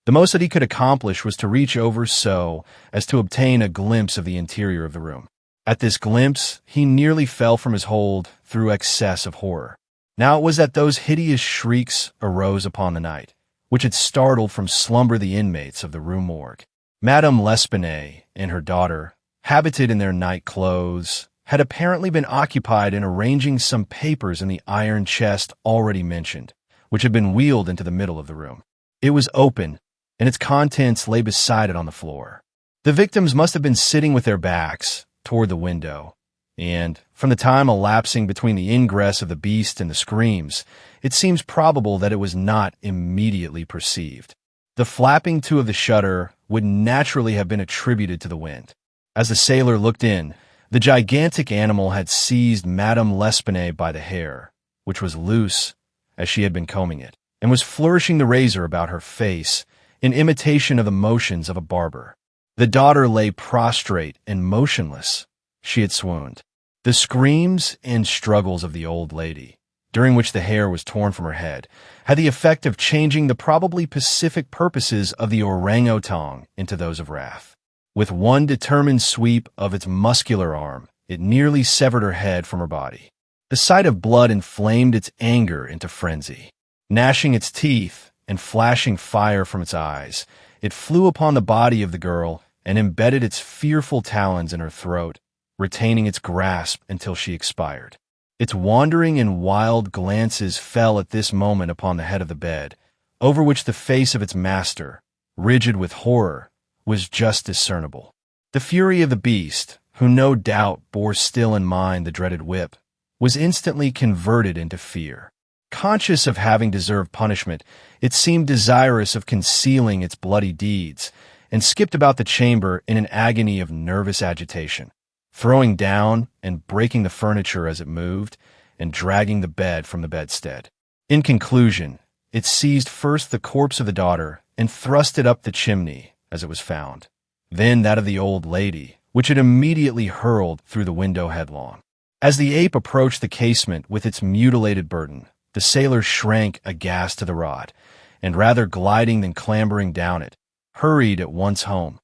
The most that he could accomplish was to reach over so as to obtain a glimpse of the interior of the room. At this glimpse, he nearly fell from his hold through excess of horror. Now it was that those hideous shrieks arose upon the night, which had startled from slumber the inmates of the Rue Morgue. Madame L'Espanaye and her daughter, habited in their night clothes, had apparently been occupied in arranging some papers in the iron chest already mentioned, which had been wheeled into the middle of the room. It was open, and its contents lay beside it on the floor. The victims must have been sitting with their backs toward the window, and, from the time elapsing between the ingress of the beast and the screams, it seems probable that it was not immediately perceived. The flapping to of the shutter would naturally have been attributed to the wind. As the sailor looked in, the gigantic animal had seized Madame L'Espanaye by the hair, which was loose as she had been combing it, and was flourishing the razor about her face in imitation of the motions of a barber. The daughter lay prostrate and motionless. She had swooned. The screams and struggles of the old lady, during which the hair was torn from her head, had the effect of changing the probably pacific purposes of the orangutan into those of wrath. With one determined sweep of its muscular arm, it nearly severed her head from her body. The sight of blood inflamed its anger into frenzy. Gnashing its teeth and flashing fire from its eyes, it flew upon the body of the girl and embedded its fearful talons in her throat, retaining its grasp until she expired. Its wandering and wild glances fell at this moment upon the head of the bed, over which the face of its master, rigid with horror, was just discernible. The fury of the beast, who no doubt bore still in mind the dreaded whip, was instantly converted into fear. Conscious of having deserved punishment, it seemed desirous of concealing its bloody deeds, and skipped about the chamber in an agony of nervous agitation, throwing down and breaking the furniture as it moved, and dragging the bed from the bedstead. In conclusion, it seized first the corpse of the daughter and thrust it up the chimney as it was found, then that of the old lady, which it immediately hurled through the window headlong. As the ape approached the casement with its mutilated burden, the sailor shrank aghast to the rod, and rather gliding than clambering down it, hurried at once home,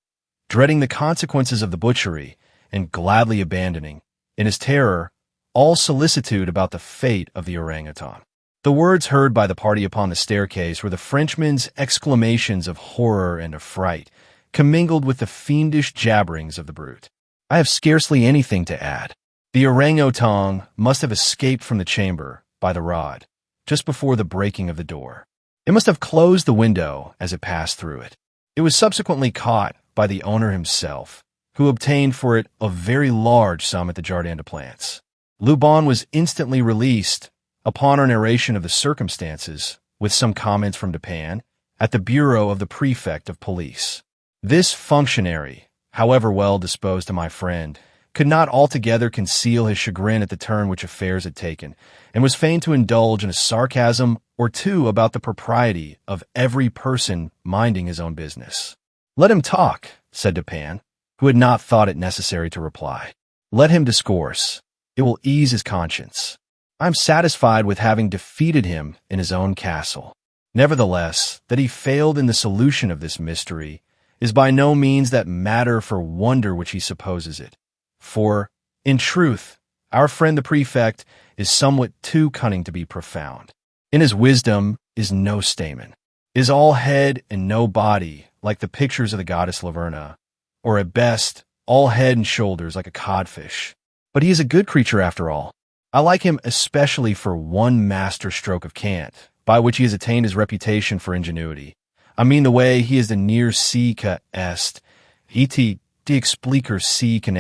dreading the consequences of the butchery, and gladly abandoning, in his terror, all solicitude about the fate of the orangutan. The words heard by the party upon the staircase were the Frenchman's exclamations of horror and affright, commingled with the fiendish jabberings of the brute. I have scarcely anything to add. The orangutan must have escaped from the chamber by the rod, just before the breaking of the door. It must have closed the window as it passed through it. It was subsequently caught by the owner himself, who obtained for it a very large sum at the Jardin des Plantes. Lubon was instantly released upon our narration of the circumstances, with some comments from Dupin, at the bureau of the prefect of police. This functionary, however well disposed to my friend, could not altogether conceal his chagrin at the turn which affairs had taken, and was fain to indulge in a sarcasm or two about the propriety of every person minding his own business. "Let him talk," said Dupin, who had not thought it necessary to reply. "Let him discourse. It will ease his conscience. I am satisfied with having defeated him in his own castle. Nevertheless, that he failed in the solution of this mystery is by no means that matter for wonder which he supposes it. For, in truth, our friend the prefect is somewhat too cunning to be profound. In his wisdom is no stamen, is all head and no body, like the pictures of the goddess Laverna, or at best, all head and shoulders like a codfish. But he is a good creature after all. I like him especially for one master stroke of cant, by which he has attained his reputation for ingenuity. I mean the way he is the near si que est, iti de explicar si que ne